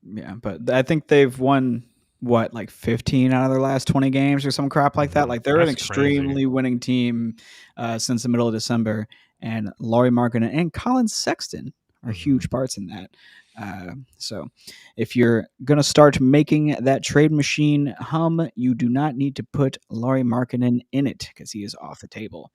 [SPEAKER 1] Yeah, but I think they've won, what, like 15 out of their last 20 games or some crap like that. Like, they're an extremely winning team since the middle of December. And Lauri Markkanen and Colin Sexton are huge parts in that. So if you're going to start making that trade machine hum, you do not need to put Lauri Markkanen in it because he is off the table.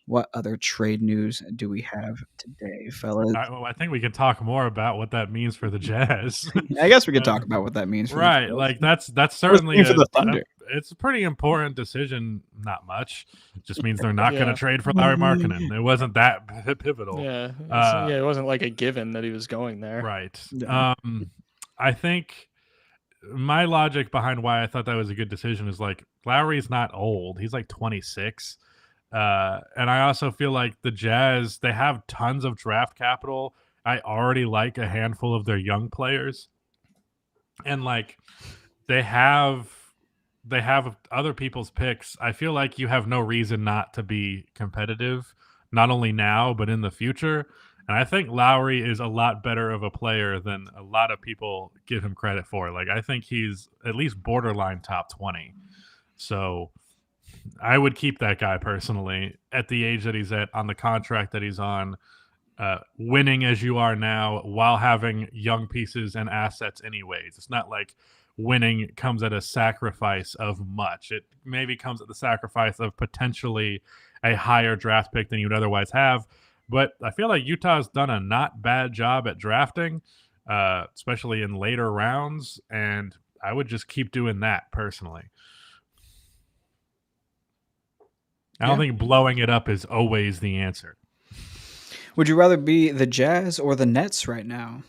[SPEAKER 1] What other trade news do we have today, fellas?
[SPEAKER 3] I think we can talk more about what that means for the Jazz.
[SPEAKER 1] I guess we could talk about what that means. For
[SPEAKER 3] right. Like that's certainly
[SPEAKER 1] for the Thunder.
[SPEAKER 3] It's a pretty important decision. Not much. It just means they're not going to trade for Lauri Markkanen. It wasn't that pivotal.
[SPEAKER 2] Yeah. It wasn't like a given that he was going there.
[SPEAKER 3] Right.
[SPEAKER 1] Yeah.
[SPEAKER 3] I think my logic behind why I thought that was a good decision is like Lowry's not old. He's like 26. And I also feel like the Jazz, they have tons of draft capital. I already like a handful of their young players. And like they have other people's picks. I feel like you have no reason not to be competitive, not only now, but in the future. And I think Lowry is a lot better of a player than a lot of people give him credit for. Like, I think he's at least borderline top 20. So I would keep that guy personally at the age that he's at, on the contract that he's on, winning as you are now while having young pieces and assets anyways. It's not like winning comes at a sacrifice of much. It maybe comes at the sacrifice of potentially a higher draft pick than you'd otherwise have. But I feel like Utah's done a not bad job at drafting, especially in later rounds, and I would just keep doing that personally. I don't think blowing it up is always the answer.
[SPEAKER 1] Would you rather be the Jazz or the Nets right now?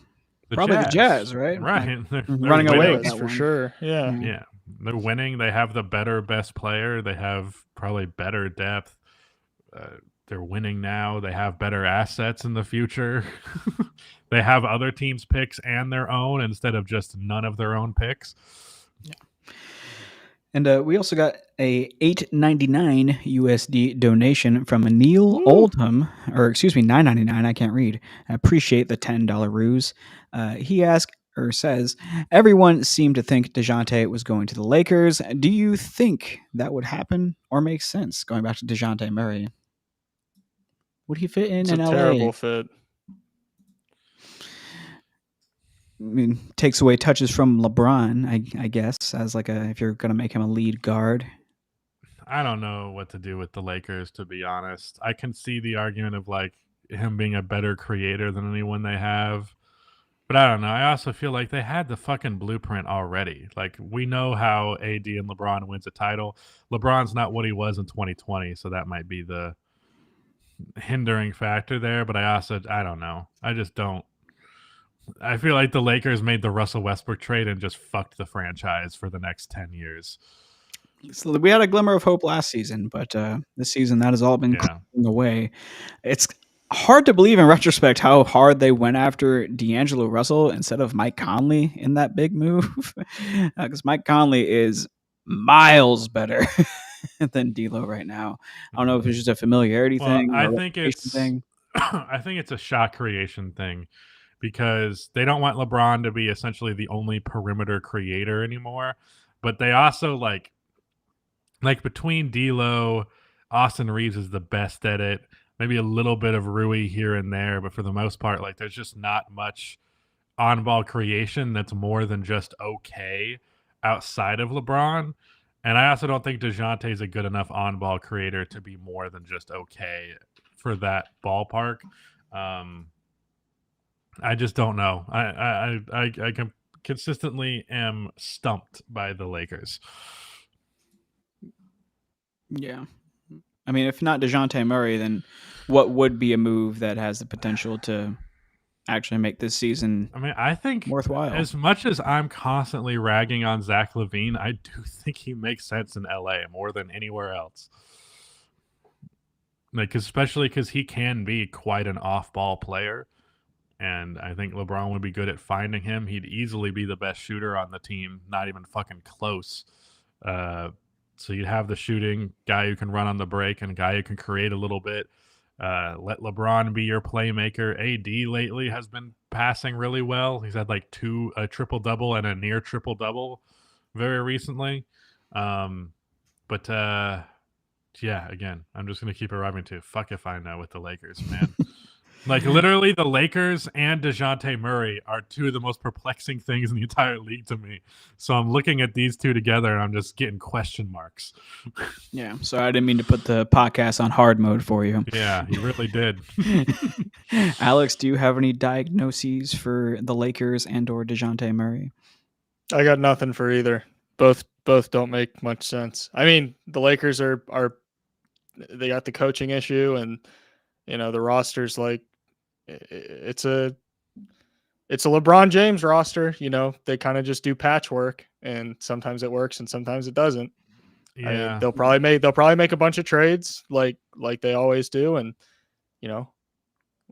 [SPEAKER 1] Probably the Jazz, right?
[SPEAKER 3] Right.
[SPEAKER 1] Like, they're running away with that
[SPEAKER 2] for
[SPEAKER 1] one.
[SPEAKER 2] sure. Yeah.
[SPEAKER 3] Yeah. They're winning. They have the best player. They have probably better depth. They're winning now. They have better assets in the future. They have other teams' picks and their own instead of just none of their own picks.
[SPEAKER 1] Yeah. And we also got a $8.99 USD donation from Neil Oldham, or excuse me, $9.99. I can't read. I appreciate the $10 ruse. He asked or says, everyone seemed to think Dejounte was going to the Lakers. Do you think that would happen or make sense? Going back to Dejounte Murray, would he fit in LA?
[SPEAKER 2] It's a terrible fit.
[SPEAKER 1] I mean, takes away touches from LeBron, I guess, as like if you're going to make him a lead guard.
[SPEAKER 3] I don't know what to do with the Lakers, to be honest. I can see the argument of like him being a better creator than anyone they have. But I don't know. I also feel like they had the fucking blueprint already. Like, we know how AD and LeBron wins a title. LeBron's not what he was in 2020, so that might be the hindering factor there. But I don't know. I just don't. I feel like the Lakers made the Russell Westbrook trade and just fucked the franchise for the next 10 years.
[SPEAKER 1] So we had a glimmer of hope last season, but this season that has all been clearing away. It's hard to believe in retrospect how hard they went after D'Angelo Russell instead of Mike Conley in that big move, because Mike Conley is miles better than D'Lo right now. I don't know if it's just a familiarity thing.
[SPEAKER 3] I think it's a shot creation thing, because they don't want LeBron to be essentially the only perimeter creator anymore. But they also like between D'Lo, Austin Reeves is the best at it. Maybe a little bit of Rui here and there, but for the most part, like, there's just not much on-ball creation that's more than just okay outside of LeBron. And I also don't think DeJounte is a good enough on-ball creator to be more than just okay for that ballpark. I just don't know. I consistently am stumped by the Lakers.
[SPEAKER 1] Yeah. I mean, if not Dejounte Murray, then what would be a move that has the potential to actually make this season
[SPEAKER 3] I mean, I think
[SPEAKER 1] worthwhile?
[SPEAKER 3] as much as I'm constantly ragging on Zach LaVine, I do think he makes sense in LA more than anywhere else. Like, especially because he can be quite an off-ball player. And I think LeBron would be good at finding him. He'd easily be the best shooter on the team, not even fucking close. So you'd have the shooting guy who can run on the break and a guy who can create a little bit. Let LeBron be your playmaker. AD lately has been passing really well. He's had like a triple-double and a near triple-double very recently. But yeah, again, I'm just going to keep arriving to fuck if I know with the Lakers, man. Like, literally, the Lakers and Dejounte Murray are two of the most perplexing things in the entire league to me. So I'm looking at these two together, and I'm just getting question marks.
[SPEAKER 1] Yeah, sorry, I didn't mean to put the podcast on hard mode for you.
[SPEAKER 3] Yeah, you really did.
[SPEAKER 1] Alex, do you have any diagnoses for the Lakers and or Dejounte Murray?
[SPEAKER 2] I got nothing for either. Both don't make much sense. I mean, the Lakers are they got the coaching issue, and the roster's like it's a LeBron James roster. They kind of just do patchwork, and sometimes it works and sometimes it doesn't.
[SPEAKER 3] Yeah,
[SPEAKER 2] I mean, they'll probably make a bunch of trades like they always do, and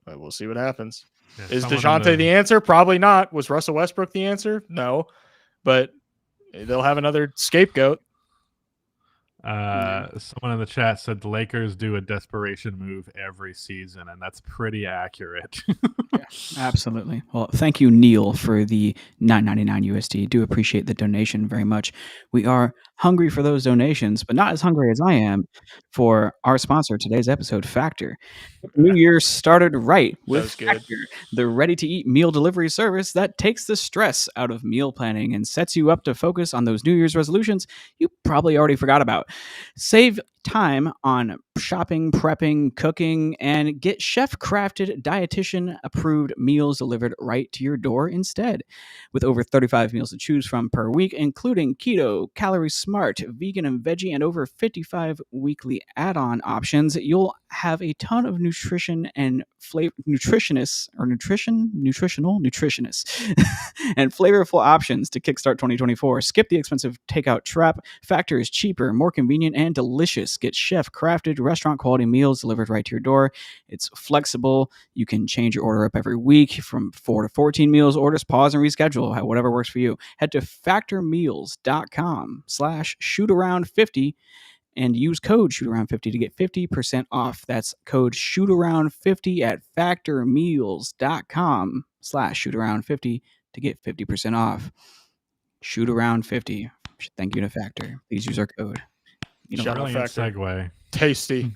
[SPEAKER 2] we'll see what happens.
[SPEAKER 3] Yeah,
[SPEAKER 2] Is Dejounte the answer? Probably not. Was Russell Westbrook the answer? No, but they'll have another scapegoat.
[SPEAKER 3] Someone in the chat said the Lakers do a desperation move every season, and that's pretty accurate.
[SPEAKER 1] Yeah, absolutely. Well, thank you, Neil, for the $9.99 USD. Do appreciate the donation very much. We are hungry for those donations, but not as hungry as I am for our sponsor today's episode, Factor. New Year started right with Factor, the ready-to-eat meal delivery service that takes the stress out of meal planning and sets you up to focus on those New Year's resolutions you probably already forgot about. Save time on shopping, prepping, cooking, and get chef-crafted, dietitian-approved meals delivered right to your door instead. With over 35 meals to choose from per week, including keto, calorie smart, vegan and veggie, and over 55 weekly add-on options, you'll have a ton of nutritional nutritionists and flavorful options to kickstart 2024. Skip the expensive takeout trap. Factor is cheaper, more convenient, and delicious. Get chef-crafted, restaurant-quality meals delivered right to your door. It's flexible. You can change your order up every week from 4 to 14 meals. Orders, pause, and reschedule. Whatever works for you. Head to factormeals.com/shootaround50 and use code shootaround50 to get 50% off. That's code shootaround50 at factormeals.com/shootaround50 to get 50% off. Shootaround50. Thank you to Factor. Please use our code.
[SPEAKER 3] Brilliant segue.
[SPEAKER 2] Tasty.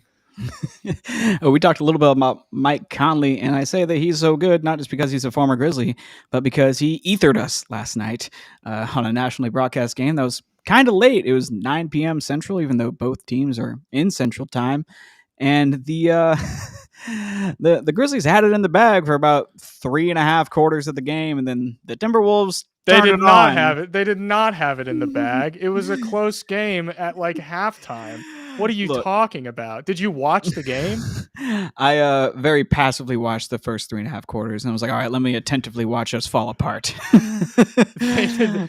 [SPEAKER 1] We talked a little bit about Mike Conley, and I say that he's so good, not just because he's a former Grizzly, but because he ethered us last night on a nationally broadcast game that was kind of late. It was 9 p.m. Central, even though both teams are in Central Time. And the Grizzlies had it in the bag for about 3.5 quarters of the game, and then the Timberwolves
[SPEAKER 2] They did not have it. They did not have it in the bag. It was a close game at like halftime. What are you talking about? Did you watch the game?
[SPEAKER 1] I very passively watched the first 3.5 quarters, and I was like, all right, let me attentively watch us fall apart.
[SPEAKER 2] It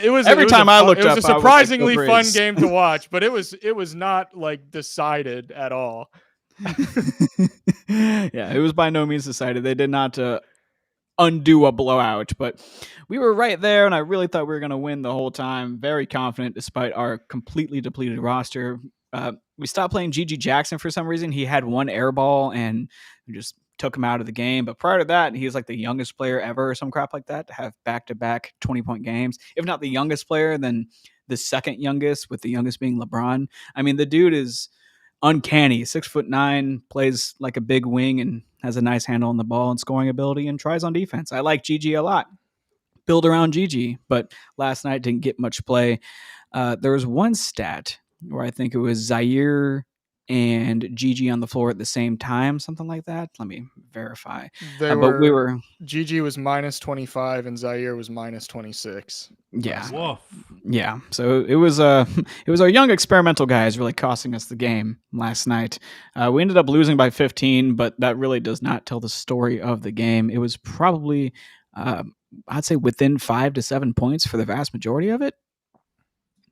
[SPEAKER 2] was a surprisingly fun game to watch, but it was not like decided at all.
[SPEAKER 1] Yeah, it was by no means decided. They did not undo a blowout, but we were right there, and I really thought we were going to win the whole time. Very confident despite our completely depleted roster. We stopped playing Gigi Jackson for some reason. He had one air ball, and we just took him out of the game. But prior to that, he was like the youngest player ever or some crap like that to have back-to-back 20-point games. If not the youngest player, then the second youngest, with the youngest being LeBron. I mean, the dude is uncanny. 6'9", plays like a big wing and has a nice handle on the ball and scoring ability and tries on defense. I like Gigi a lot. Build around Gigi, but last night didn't get much play. There was one stat where I think it was Zaire and Gigi on the floor at the same time, something like that. Let me verify.
[SPEAKER 2] But
[SPEAKER 1] we were
[SPEAKER 2] Gigi was minus 25 and Zaire was minus 26.
[SPEAKER 1] yeah.
[SPEAKER 3] Woof.
[SPEAKER 1] Yeah, so it was it was our young experimental guys really costing us the game last night. We ended up losing by 15, but that really does not tell the story of the game. It was probably I'd say within 5 to 7 points for the vast majority of it.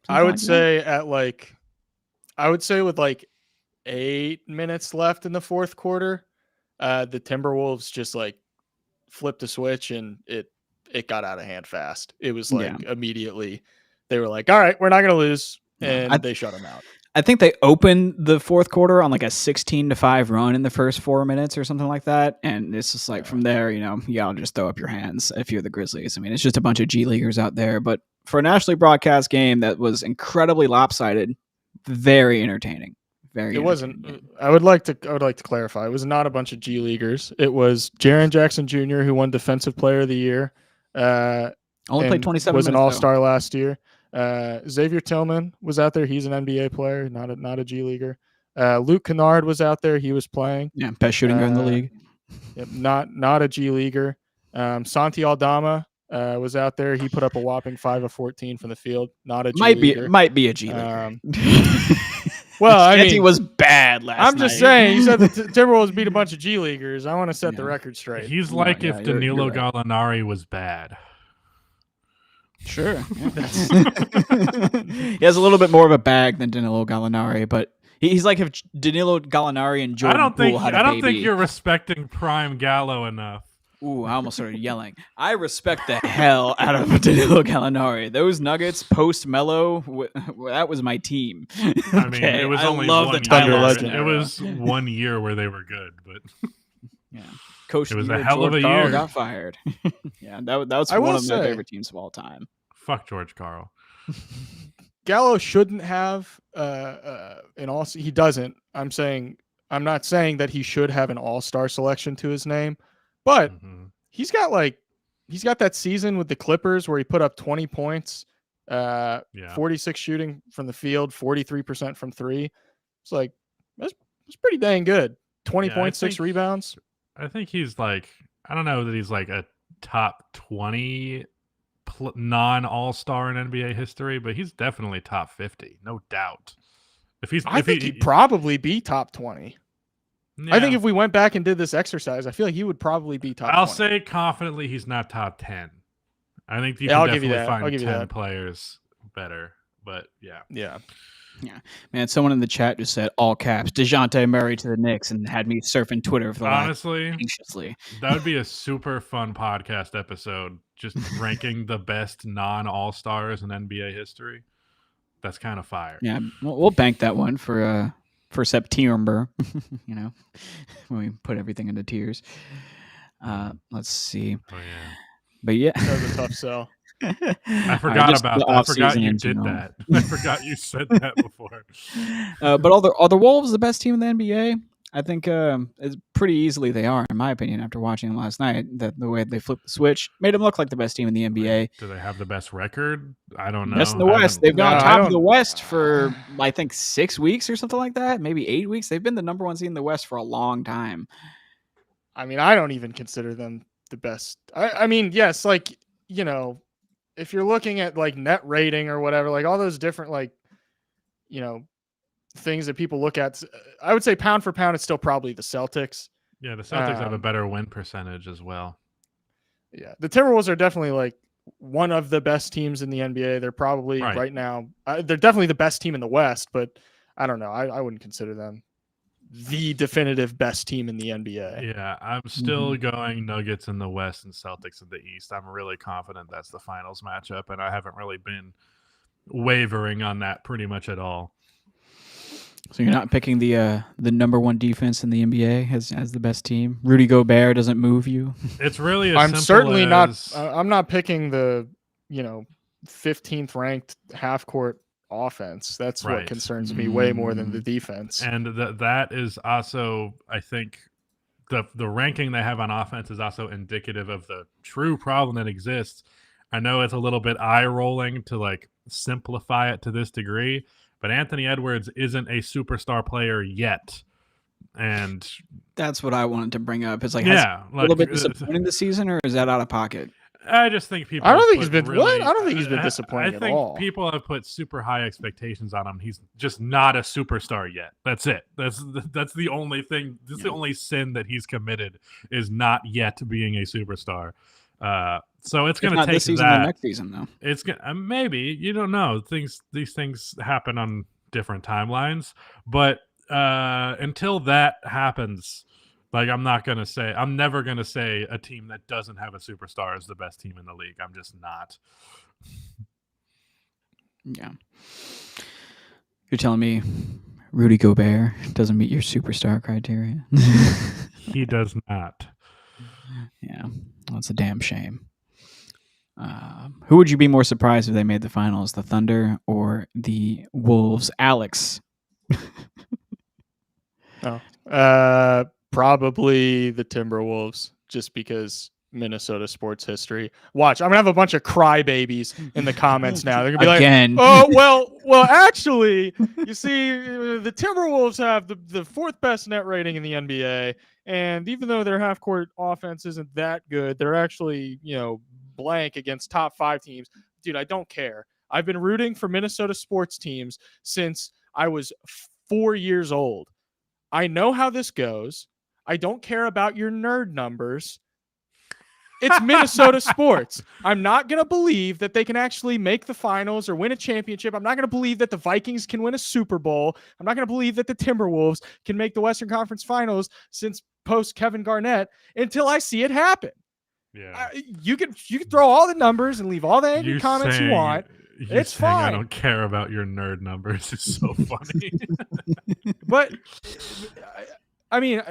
[SPEAKER 2] I would say with like 8 minutes left in the fourth quarter, the Timberwolves just like flipped a switch and it got out of hand fast. It was like immediately they were like, all right, we're not going to lose. And they shut them out.
[SPEAKER 1] I think they opened the fourth quarter on like a 16-5 run in the first 4 minutes or something like that. And it's just like from there, y'all just throw up your hands if you're the Grizzlies. I mean, it's just a bunch of G Leaguers out there. But for a nationally broadcast game that was incredibly lopsided, very entertaining.
[SPEAKER 2] It wasn't. I would like to clarify. It was not a bunch of G Leaguers. It was Jaren Jackson Jr., who won Defensive Player of the Year.
[SPEAKER 1] Only played 27
[SPEAKER 2] was
[SPEAKER 1] minutes.
[SPEAKER 2] Was an All-Star last year. Xavier Tillman was out there. He's an NBA player, not a G Leaguer. Luke Kennard was out there. He was playing.
[SPEAKER 1] Yeah, best shooting guard in the league.
[SPEAKER 2] Yep, not a G Leaguer. Santi Aldama was out there. He put up a whopping 5 of 14 from the field. Not a G Leaguer.
[SPEAKER 1] Might be a G Leaguer.
[SPEAKER 2] Well, I mean,
[SPEAKER 1] he was bad last night.
[SPEAKER 2] I'm just saying. You said the Timberwolves beat a bunch of G Leaguers. I want to set the record straight.
[SPEAKER 3] He's like if Danilo Gallinari was bad.
[SPEAKER 1] Sure. Yeah. He has a little bit more of a bag than Danilo Gallinari, but he's like if Danilo Gallinari and Jordan Poole had a baby.
[SPEAKER 3] I don't think you're respecting Prime Gallo enough.
[SPEAKER 1] Ooh, I almost started yelling. I respect the hell out of Danilo Gallinari. Those Nuggets post Melo, that was my team.
[SPEAKER 3] I mean, it was only one
[SPEAKER 2] legend.
[SPEAKER 3] It was 1 year where they were good, but
[SPEAKER 1] yeah, coach.
[SPEAKER 3] It was a hell of a year.
[SPEAKER 1] Got fired. Yeah, that was one of my favorite teams of all time.
[SPEAKER 3] Fuck George Karl.
[SPEAKER 2] Gallo shouldn't have an all. He doesn't. I'm not saying that he should have an all-star selection to his name. But he's got that season with the Clippers where he put up 20 points, 46 shooting from the field, 43% from three. It's like that's pretty dang good. 20 points, 6 rebounds.
[SPEAKER 3] I think he's like, I don't know that he's like a top 20 non-all-star in NBA history, but he's definitely top 50, no doubt.
[SPEAKER 2] I think he'd probably be top 20. Yeah. I think if we went back and did this exercise, I feel like he would probably be top 20.
[SPEAKER 3] I'll say confidently he's not top 10. I think you can definitely find 10 players better, but yeah.
[SPEAKER 1] Yeah. Man, someone in the chat just said all caps, Dejounte Murray to the Knicks, and had me surfing Twitter for the
[SPEAKER 3] honestly
[SPEAKER 1] anxiously.
[SPEAKER 3] That would be a super fun podcast episode, just ranking the best non-all-stars in NBA history. That's kind of fire.
[SPEAKER 1] Yeah, we'll bank that one for September, when we put everything into tiers. Let's see.
[SPEAKER 3] Oh yeah.
[SPEAKER 1] But yeah,
[SPEAKER 2] that was a tough sell.
[SPEAKER 3] I forgot about that. I forgot you did that. I forgot you said that before.
[SPEAKER 1] But are the Wolves the best team in the NBA? I think it's pretty easily they are, in my opinion, after watching them last night. That the way they flipped the switch made them look like the best team in the NBA.
[SPEAKER 3] Do they have the best record? I don't know.
[SPEAKER 1] Best in the West. They've gone top of the West for, I think, 6 weeks or something like that. Maybe 8 weeks. They've been the number one seed in the West for a long time.
[SPEAKER 2] I mean, I don't even consider them the best. I mean, yes, like, if you're looking at like net rating or whatever, like all those different things that people look at, I would say pound for pound, it's still probably the Celtics.
[SPEAKER 3] Yeah, the Celtics have a better win percentage as well.
[SPEAKER 2] Yeah, the Timberwolves are definitely like one of the best teams in the NBA. They're probably right now, they're definitely the best team in the West, but I don't know. I wouldn't consider them the definitive best team in the NBA.
[SPEAKER 3] Yeah, I'm still going Nuggets in the West and Celtics in the East. I'm really confident that's the finals matchup, and I haven't really been wavering on that pretty much at all.
[SPEAKER 1] So you're not picking the number one defense in the NBA as the best team? Rudy Gobert doesn't move you?
[SPEAKER 3] It's really
[SPEAKER 2] I'm certainly not I'm not picking the 15th ranked half court offense. That's what concerns me way more than the defense.
[SPEAKER 3] And that is also, I think, the ranking they have on offense is also indicative of the true problem that exists. I know it's a little bit eye-rolling to like simplify it to this degree, but Anthony Edwards isn't a superstar player yet. And
[SPEAKER 1] that's what I wanted to bring up. It's like,
[SPEAKER 3] yeah,
[SPEAKER 1] a little bit disappointing this season, or is that out of pocket?
[SPEAKER 3] I just think people.
[SPEAKER 2] I don't think he's been disappointing
[SPEAKER 3] I
[SPEAKER 2] at
[SPEAKER 3] think
[SPEAKER 2] all.
[SPEAKER 3] people have put super high expectations on him. He's just not a superstar yet. That's it. That's the only thing. That's the only sin that he's committed, is not yet being a superstar. So it's going to take
[SPEAKER 1] this season,
[SPEAKER 3] that.
[SPEAKER 1] The next season, though.
[SPEAKER 3] It's maybe, you don't know. These things happen on different timelines, but until that happens. Like, I'm never going to say a team that doesn't have a superstar is the best team in the league. I'm just not.
[SPEAKER 1] Yeah. You're telling me Rudy Gobert doesn't meet your superstar criteria?
[SPEAKER 3] He does not.
[SPEAKER 1] Yeah, that's a damn shame. Who would you be more surprised if they made the finals, the Thunder or the Wolves? Alex?
[SPEAKER 2] Probably the Timberwolves, just because Minnesota sports history. Watch, I'm gonna have a bunch of crybabies in the comments now. They're gonna be
[SPEAKER 1] Again.
[SPEAKER 2] like, "Oh, well, actually, you see, the Timberwolves have the fourth best net rating in the NBA, and even though their half court offense isn't that good, they're actually, blank against top 5 teams." Dude, I don't care. I've been rooting for Minnesota sports teams since I was 4 years old. I know how this goes. I don't care about your nerd numbers. It's Minnesota sports. I'm not going to believe that they can actually make the finals or win a championship. I'm not going to believe that the Vikings can win a Super Bowl. I'm not going to believe that the Timberwolves can make the Western Conference Finals since post Kevin Garnett until I see it happen.
[SPEAKER 3] Yeah.
[SPEAKER 2] You can throw all the numbers and leave all the angry comments you want. It's fine.
[SPEAKER 3] I don't care about your nerd numbers. It's so funny.
[SPEAKER 2] But I mean,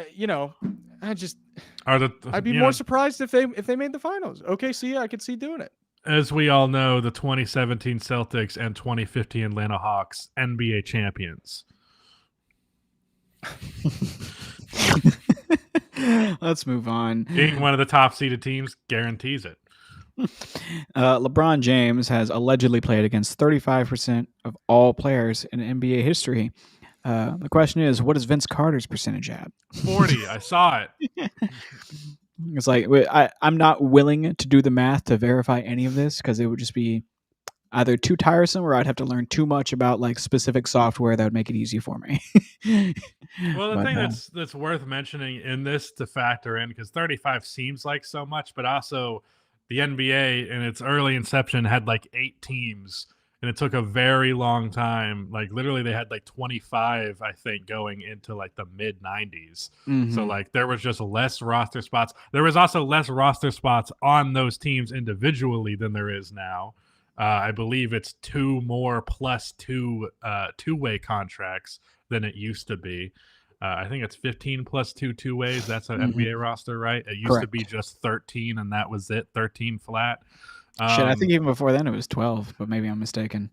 [SPEAKER 2] I'd be more surprised if they made the finals. OKC, I could see doing it.
[SPEAKER 3] As we all know, the 2017 Celtics and 2015 Atlanta Hawks, NBA champions.
[SPEAKER 1] Let's move on.
[SPEAKER 3] Being one of the top seeded teams guarantees it.
[SPEAKER 1] LeBron James has allegedly played against 35% of all players in NBA history. The question is, what is Vince Carter's percentage at?
[SPEAKER 3] 40. I saw it.
[SPEAKER 1] It's like, I'm not willing to do the math to verify any of this because it would just be either too tiresome or I'd have to learn too much about like specific software that would make it easy for me.
[SPEAKER 3] Well, the thing that's worth mentioning in this to factor in, because 35 seems like so much, but also the NBA in its early inception had like 8 teams. And it took a very long time. Like literally they had like 25, I think, going into like the mid 90s. Mm-hmm. So like there was just less roster spots. There was also less roster spots on those teams individually than there is now. I believe it's 2 more plus 2 two-way contracts than it used to be. I think it's 15 plus 2 two-ways. That's an NBA roster, right? It used to be just 13 and that was it, 13 flat.
[SPEAKER 1] Shit, I think even before then it was 12, but maybe I'm mistaken.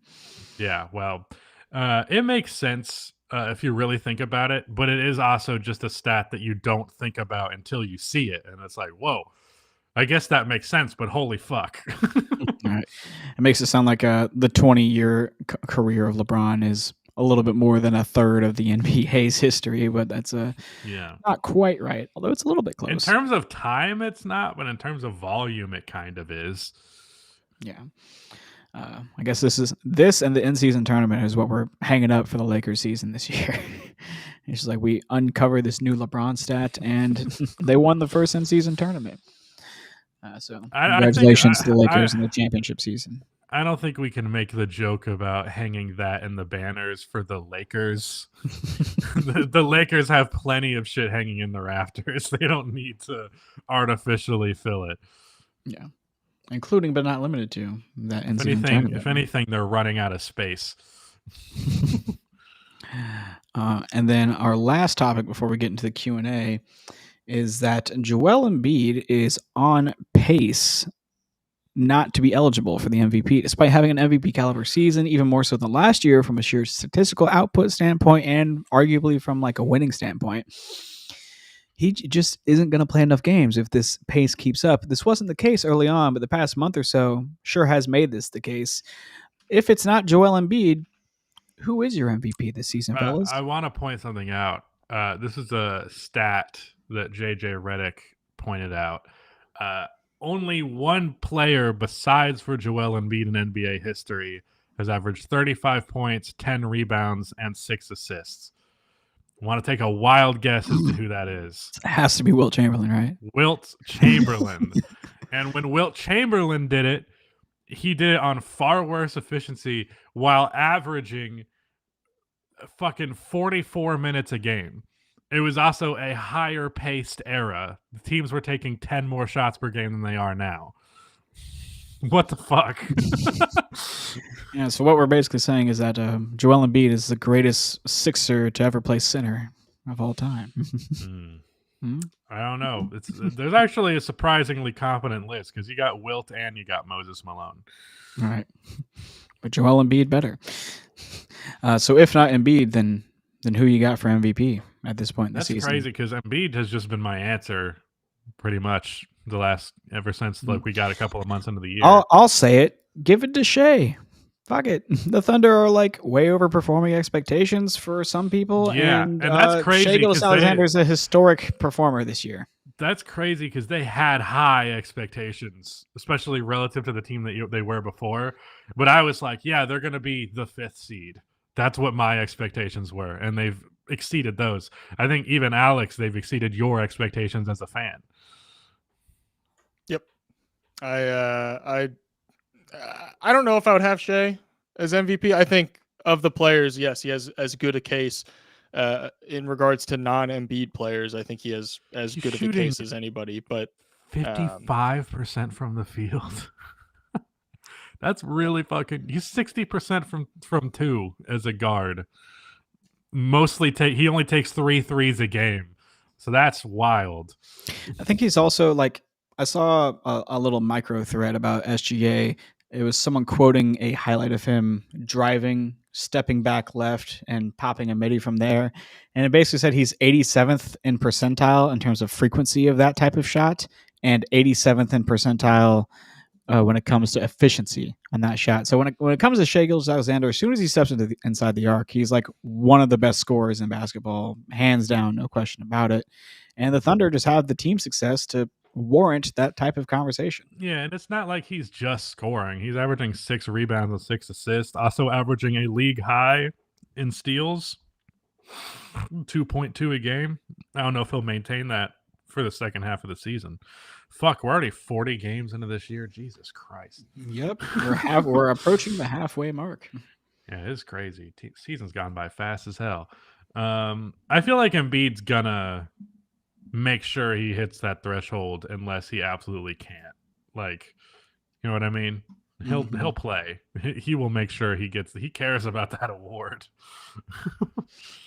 [SPEAKER 3] Yeah, well, it makes sense if you really think about it, but it is also just a stat that you don't think about until you see it, and it's like, whoa, I guess that makes sense, but holy fuck.
[SPEAKER 1] All right. It makes it sound like the 20-year career of LeBron is a little bit more than a third of the NBA's history, but that's not quite right, although it's a little bit close.
[SPEAKER 3] In terms of time, it's not, but in terms of volume, it kind of is.
[SPEAKER 1] Yeah. I guess this and the in-season tournament is what we're hanging up for the Lakers season this year. It's just like we uncover this new LeBron stat, and they won the first in-season tournament. So congratulations to the Lakers in the championship season.
[SPEAKER 3] I don't think we can make the joke about hanging that in the banners for the Lakers. The Lakers have plenty of shit hanging in the rafters. They don't need to artificially fill it.
[SPEAKER 1] Yeah. Including but not limited to that in-season tournament.
[SPEAKER 3] If anything, they're running out of space.
[SPEAKER 1] And then our last topic before we get into the Q&A is that Joel Embiid is on pace not to be eligible for the MVP, despite having an MVP caliber season, even more so than last year from a sheer statistical output standpoint and arguably from like a winning standpoint. He just isn't going to play enough games if this pace keeps up. This wasn't the case early on, but the past month or so sure has made this the case. If it's not Joel Embiid, who is your MVP this season, fellas?
[SPEAKER 3] I want to point something out. This is a stat that JJ Redick pointed out. Only one player besides for Joel Embiid in NBA history has averaged 35 points, 10 rebounds, and 6 assists. Want to take a wild guess as to who that is?
[SPEAKER 1] It has to be Wilt Chamberlain, right?
[SPEAKER 3] Wilt Chamberlain. And when Wilt Chamberlain did it, he did it on far worse efficiency while averaging fucking 44 minutes a game. It was also a higher paced era. The teams were taking 10 more shots per game than they are now. What the fuck?
[SPEAKER 1] Yeah, so what we're basically saying is that Joel Embiid is the greatest Sixer to ever play center of all time.
[SPEAKER 3] I don't know. There's actually a surprisingly competent list because you got Wilt and you got Moses Malone.
[SPEAKER 1] All right. But Joel Embiid better. So if not Embiid, then who you got for MVP at this point in the season?
[SPEAKER 3] That's crazy because Embiid has just been my answer pretty much ever since we got a couple of months into the year.
[SPEAKER 1] I'll say it. Give it to Shea. Fuck it. The Thunder are like way overperforming expectations for some people.
[SPEAKER 3] Yeah, and that's crazy.
[SPEAKER 1] Shea Gilgeous-Alexander is a historic performer this year.
[SPEAKER 3] That's crazy because they had high expectations, especially relative to the team that they were before. But I was like, yeah, they're going to be the 5th seed. That's what my expectations were, and they've exceeded those. I think even Alex, they've exceeded your expectations as a fan.
[SPEAKER 2] Yep. I don't know if I would have Shea as MVP. I think of the players, yes, he has as good a case in regards to non-Embiid players. I think he has as good of a case as anybody. But
[SPEAKER 3] 55% from the field. That's really fucking. He's 60% from 2 as a guard. He only takes 3 threes a game, so that's wild.
[SPEAKER 1] I think he's also like, I saw a little micro thread about SGA. It was someone quoting a highlight of him driving, stepping back left, and popping a midi from there. And it basically said he's 87th in percentile in terms of frequency of that type of shot, and 87th in percentile when it comes to efficiency on that shot. So when it comes to Shai Gilgeous-Alexander, as soon as he steps inside the arc, he's like one of the best scorers in basketball, hands down, no question about it. And the Thunder just have the team success to warrant that type of conversation.
[SPEAKER 3] Yeah, and it's not like he's just scoring. He's averaging 6 rebounds and 6 assists, also averaging a league high in steals, 2.2 a game. I don't know if he'll maintain that for the second half of the season. Fuck, we're already 40 games into this year. Jesus Christ.
[SPEAKER 1] Yep, we're approaching the halfway mark.
[SPEAKER 3] Yeah, it is crazy. Season's gone by fast as hell. I feel like Embiid's gonna make sure he hits that threshold unless he absolutely can't. Like, you know what I mean? He'll play. He will make sure he cares about that award.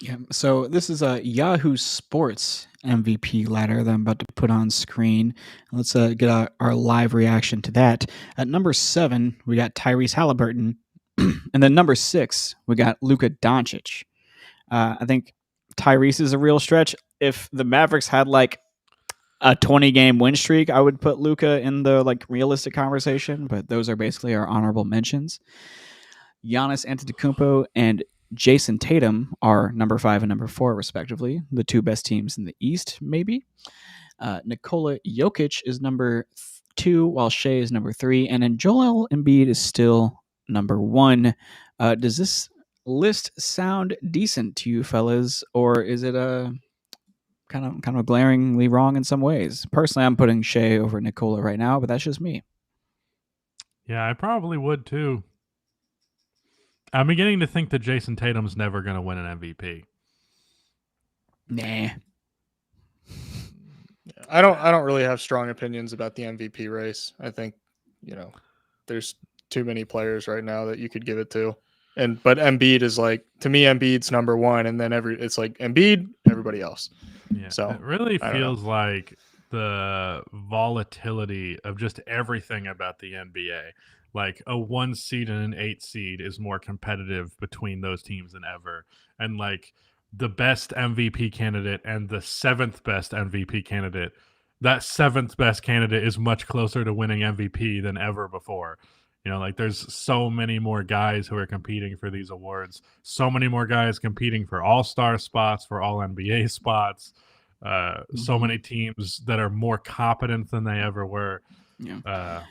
[SPEAKER 1] Yeah. So this is a Yahoo Sports MVP ladder that I'm about to put on screen. Let's get our live reaction to that. At number 7, we got Tyrese Halliburton, and then number 6, we got Luka Doncic. I think Tyrese is a real stretch. If the Mavericks had like a 20-game win streak, I would put Luka in the like realistic conversation, but those are basically our honorable mentions. Giannis Antetokounmpo and Jason Tatum are number 5 and number 4, respectively, the 2 best teams in the East, maybe. Nikola Jokic is number 2, while Shea is number 3, and then Joel Embiid is still number 1. Does this list sound decent to you fellas, or is it kind of glaringly wrong in some ways? Personally, I'm putting Shea over Nikola right now, but that's just me.
[SPEAKER 3] Yeah, I probably would too. I'm beginning to think that Jason Tatum's never going to win an MVP.
[SPEAKER 1] Nah.
[SPEAKER 2] I don't really have strong opinions about the MVP race. I think, there's too many players right now that you could give it to. But Embiid is like, to me, Embiid's number 1, and then it's like Embiid, everybody else.
[SPEAKER 3] Yeah, so it really feels like the volatility of just everything about the NBA. Like a 1 seed and an 8 seed is more competitive between those teams than ever. And like the best MVP candidate and the 7th best MVP candidate, that 7th best candidate is much closer to winning MVP than ever before. You know, like there's so many more guys who are competing for these awards. So many more guys competing for all-star spots, for all NBA spots. So many teams that are more competent than they ever were.
[SPEAKER 1] Yeah.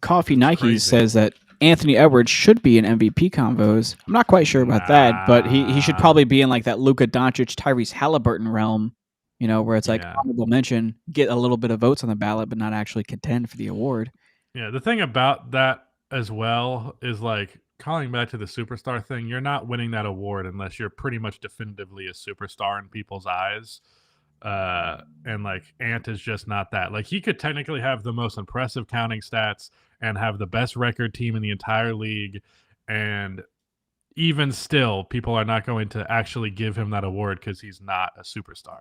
[SPEAKER 1] Coffee Nike
[SPEAKER 3] crazy.
[SPEAKER 1] says that Anthony Edwards should be in MVP convos. I'm not quite sure about that, but he should probably be in like that Luka Doncic, Tyrese Halliburton realm, you know, where it's like honorable mention, get a little bit of votes on the ballot, but not actually contend for the award.
[SPEAKER 3] Yeah, the thing about that as well is like calling back to the superstar thing, you're not winning that award unless you're pretty much definitively a superstar in people's eyes. And like Ant is just not that. Like he could technically have the most impressive counting stats and have the best record team in the entire league, and even still people are not going to actually give him that award because he's not a superstar.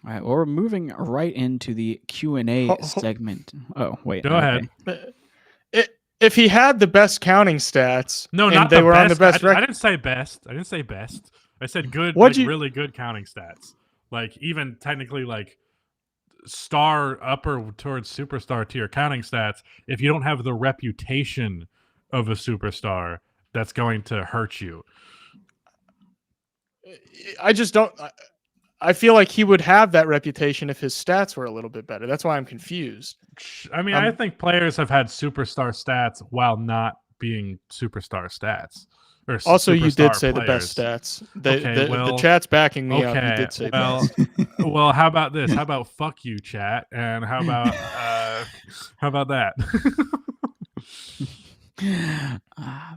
[SPEAKER 1] All right, well, we're moving right into the Q&A segment. Oh, wait.
[SPEAKER 3] Go ahead.
[SPEAKER 2] If he had the best counting stats,
[SPEAKER 3] no,
[SPEAKER 2] and
[SPEAKER 3] not
[SPEAKER 2] they
[SPEAKER 3] the
[SPEAKER 2] were
[SPEAKER 3] best.
[SPEAKER 2] on the best record.
[SPEAKER 3] I didn't say best. I said good, like really good counting stats. Like even technically like star upper towards superstar tier counting stats. If you don't have the reputation of a superstar, that's going to hurt you.
[SPEAKER 2] I just don't. I feel like he would have that reputation if his stats were a little bit better. That's why I'm confused.
[SPEAKER 3] I mean, I think players have had superstar stats while not being superstar stats.
[SPEAKER 2] Also, you did say players. The best stats. The chat's backing me up. You did say best.
[SPEAKER 3] Well, how about this? How about fuck you, chat? And how about that?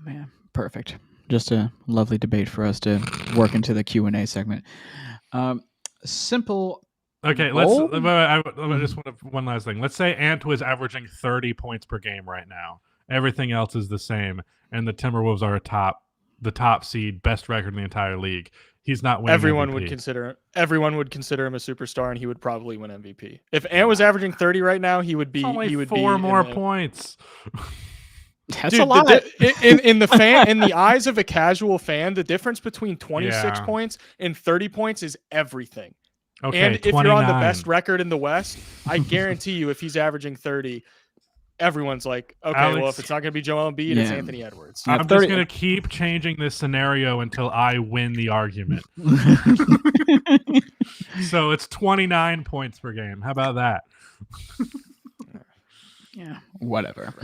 [SPEAKER 1] Man, perfect. Just a lovely debate for us to work into the Q&A segment. Simple.
[SPEAKER 3] Okay, I just want one last thing. Let's say Ant was averaging 30 points per game right now. Everything else is the same, and the Timberwolves are the top seed, best record in the entire league. He's not winning.
[SPEAKER 2] Everyone
[SPEAKER 3] MVP.
[SPEAKER 2] would consider him a superstar, and he would probably win MVP. If Ant was averaging 30 right now, he would be.
[SPEAKER 3] Only
[SPEAKER 2] he would
[SPEAKER 3] four
[SPEAKER 2] be
[SPEAKER 3] more points.
[SPEAKER 1] That's a lot.
[SPEAKER 2] In the eyes of a casual fan, the difference between 26 points and 30 points is everything.
[SPEAKER 3] Okay,
[SPEAKER 2] and if
[SPEAKER 3] 29.
[SPEAKER 2] you're on the best record in the West, I guarantee you, if he's averaging 30, everyone's like, okay, well, if it's not going to be Joel Embiid, it's Anthony Edwards.
[SPEAKER 3] I'm just going to keep changing this scenario until I win the argument. So it's 29 points per game. How about that?
[SPEAKER 1] Yeah, whatever.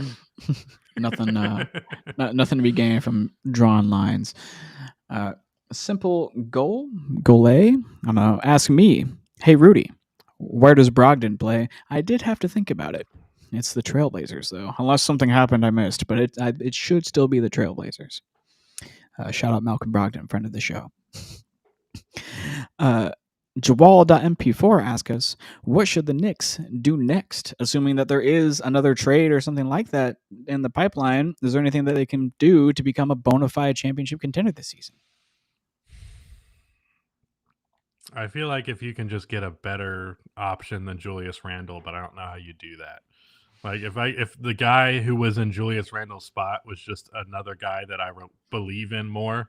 [SPEAKER 1] Nothing to be gained from drawn lines. Simple goal. I don't know. Ask me. Hey, Rudy, where does Brogdon play? I did have to think about it. It's the Trailblazers, though. Unless something happened I missed, but it should still be the Trailblazers. Shout out Malcolm Brogdon, friend of the show. Jawal.mp4 asks us, what should the Knicks do next? Assuming that there is another trade or something like that in the pipeline, is there anything that they can do to become a bona fide championship contender this season?
[SPEAKER 3] I feel like if you can just get a better option than Julius Randle, but I don't know how you do that. Like if the guy who was in Julius Randle's spot was just another guy that I believe in more.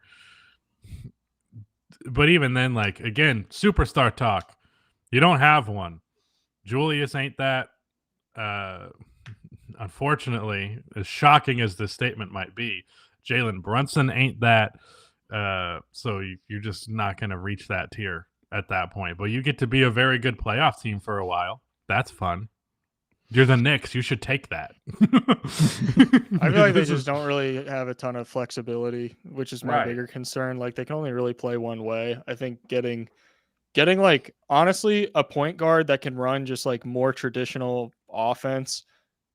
[SPEAKER 3] But even then, like, again, superstar talk. You don't have one. Julius ain't that. Unfortunately, as shocking as this statement might be, Jalen Brunson ain't that. So you're just not going to reach that tier at that point. But you get to be a very good playoff team for a while. That's fun. You're the Knicks. You should take that.
[SPEAKER 2] I feel like they just don't really have a ton of flexibility, which is my bigger concern. Like they can only really play one way. I think getting like honestly a point guard that can run just like more traditional offense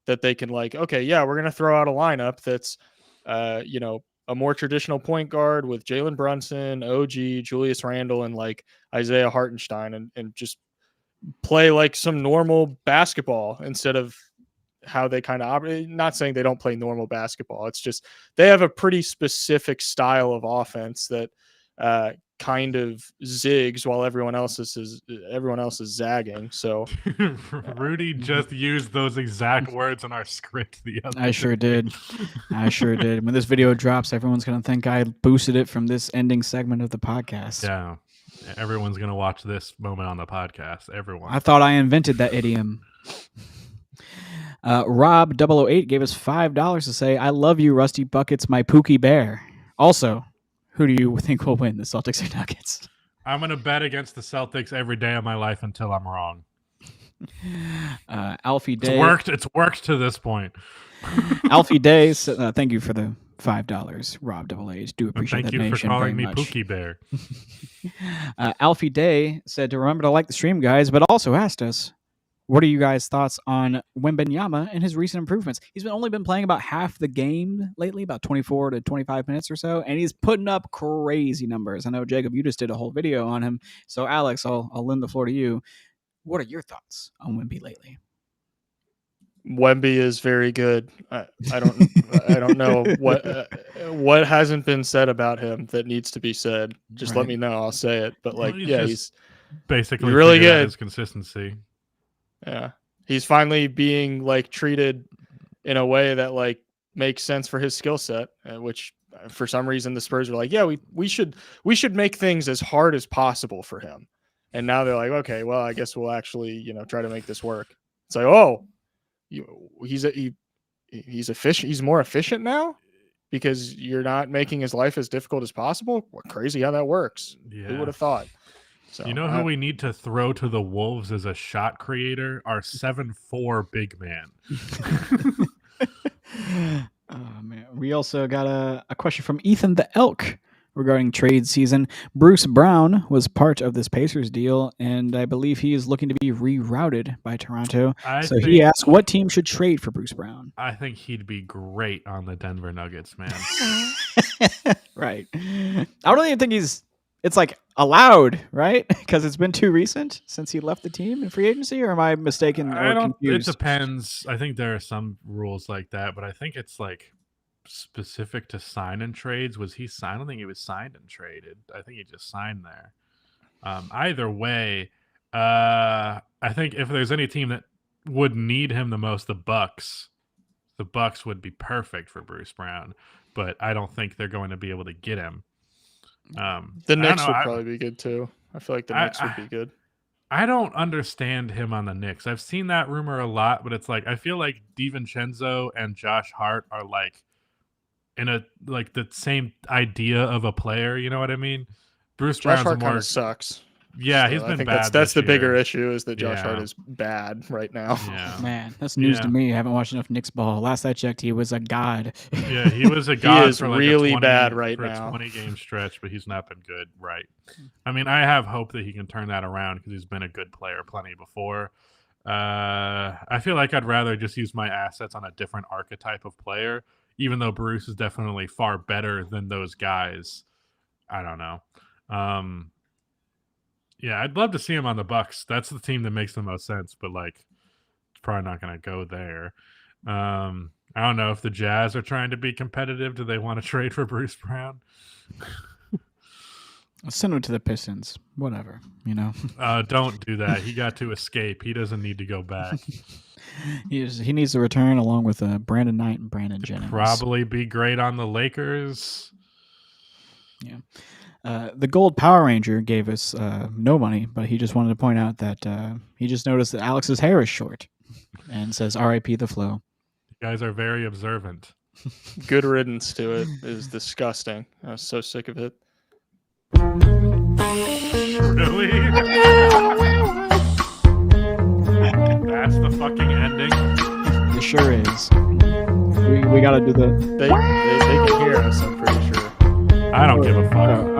[SPEAKER 2] that they can like, okay, yeah, we're gonna throw out a lineup that's a more traditional point guard with Jalen Brunson, OG, Julius Randle, and like Isaiah Hartenstein, and just play like some normal basketball instead of how they kind of operate. Not saying they don't play normal basketball. It's just they have a pretty specific style of offense that kind of zigs while everyone else is zagging. So
[SPEAKER 3] Rudy just used those exact words in our script the other day.
[SPEAKER 1] I sure did. When this video drops, everyone's going to think I boosted it from this ending segment of the podcast.
[SPEAKER 3] Yeah. Everyone's going to watch this moment on the podcast. Everyone.
[SPEAKER 1] I thought I invented that idiom. Rob008 gave us $5 to say, I love you, Rusty Buckets, my Pookie Bear. Also, who do you think will win, the Celtics or Nuggets?
[SPEAKER 3] I'm going to bet against the Celtics every day of my life until I'm wrong.
[SPEAKER 1] Alfie Day.
[SPEAKER 3] It's worked to this point.
[SPEAKER 1] Alfie Day, thank you for the $5, Rob008. Do appreciate that donation very much.
[SPEAKER 3] Thank you for calling me Pookie Bear.
[SPEAKER 1] Alfie Day said to remember to like the stream, guys, but also asked us, what are you guys' thoughts on Wembanyama and his recent improvements? He's only been playing about half the game lately, about 24 to 25 minutes or so, and he's putting up crazy numbers. I know, Jacob, you just did a whole video on him. So, Alex, I'll lend the floor to you. What are your thoughts on Wemby lately?
[SPEAKER 2] Wemby is very good. I don't know what hasn't been said about him that needs to be said. Just let me know. I'll say it. But he's
[SPEAKER 3] basically
[SPEAKER 2] really good.
[SPEAKER 3] His consistency.
[SPEAKER 2] Yeah, he's finally being treated in a way that makes sense for his skill set, which for some reason the Spurs were like, yeah, we should make things as hard as possible for him, and now they're like, okay, well, I guess we'll actually try to make this work. It's like, oh, he's efficient. He's more efficient now because you're not making his life as difficult as possible. What crazy how that works.
[SPEAKER 3] Yeah.
[SPEAKER 2] Who would have thought? So,
[SPEAKER 3] who we need to throw to the Wolves as a shot creator? Our 7'4" big man.
[SPEAKER 1] Oh, man. We also got a question from Ethan the Elk regarding trade season. Bruce Brown was part of this Pacers deal, and I believe he is looking to be rerouted by Toronto. He asked what team should trade for Bruce Brown.
[SPEAKER 3] I think he'd be great on the Denver Nuggets, man.
[SPEAKER 1] Right. I don't even think it's allowed, right? Because it's been too recent since he left the team in free agency, or am I mistaken or confused?
[SPEAKER 3] It depends. I think there are some rules like that, but I think it's specific to sign and trades. Was he signed? I don't think he was signed and traded. I think he just signed there. Either way, I think if there's any team that would need him the most, the Bucks would be perfect for Bruce Brown, but I don't think they're going to be able to get him.
[SPEAKER 2] The Knicks would probably be good too. I feel like the Knicks would be good.
[SPEAKER 3] I don't understand him on the Knicks. I've seen that rumor a lot, but it's I feel like DiVincenzo and Josh Hart are in the same idea of a player. You know what I mean? Bruce
[SPEAKER 2] Josh
[SPEAKER 3] Brown's
[SPEAKER 2] Hart kind of sucks.
[SPEAKER 3] Yeah,
[SPEAKER 2] so
[SPEAKER 3] he's been
[SPEAKER 2] I think
[SPEAKER 3] bad.
[SPEAKER 2] That's the bigger issue is that Josh Hart is bad right now.
[SPEAKER 3] Yeah.
[SPEAKER 1] Man, that's news to me. I haven't watched enough Knicks ball. Last I checked, he was a god.
[SPEAKER 3] Yeah, he was a god.
[SPEAKER 2] He is
[SPEAKER 3] for
[SPEAKER 2] really bad
[SPEAKER 3] for
[SPEAKER 2] now.
[SPEAKER 3] A 20-game stretch, but he's not been good. Right. I mean, I have hope that he can turn that around because he's been a good player plenty before. I feel like I'd rather just use my assets on a different archetype of player, even though Bruce is definitely far better than those guys. I don't know. Yeah, I'd love to see him on the Bucks. That's the team that makes the most sense, but it's probably not going to go there. I don't know if the Jazz are trying to be competitive. Do they want to trade for Bruce Brown?
[SPEAKER 1] I'll send him to the Pistons. Whatever,
[SPEAKER 3] Don't do that. He got to escape. He doesn't need to go back.
[SPEAKER 1] He needs to return along with Brandon Knight and Brandon Jennings.
[SPEAKER 3] Probably be great on the Lakers.
[SPEAKER 1] Yeah. The Gold Power Ranger gave us no money, but he just wanted to point out that he just noticed that Alex's hair is short and says R.I.P. the flow.
[SPEAKER 3] You guys are very observant.
[SPEAKER 2] Good riddance to it. It is disgusting. I was so sick of it.
[SPEAKER 3] Really? That's the fucking ending?
[SPEAKER 1] It sure is. We got to do the...
[SPEAKER 2] They can hear us, I'm pretty sure.
[SPEAKER 3] I don't give a fuck.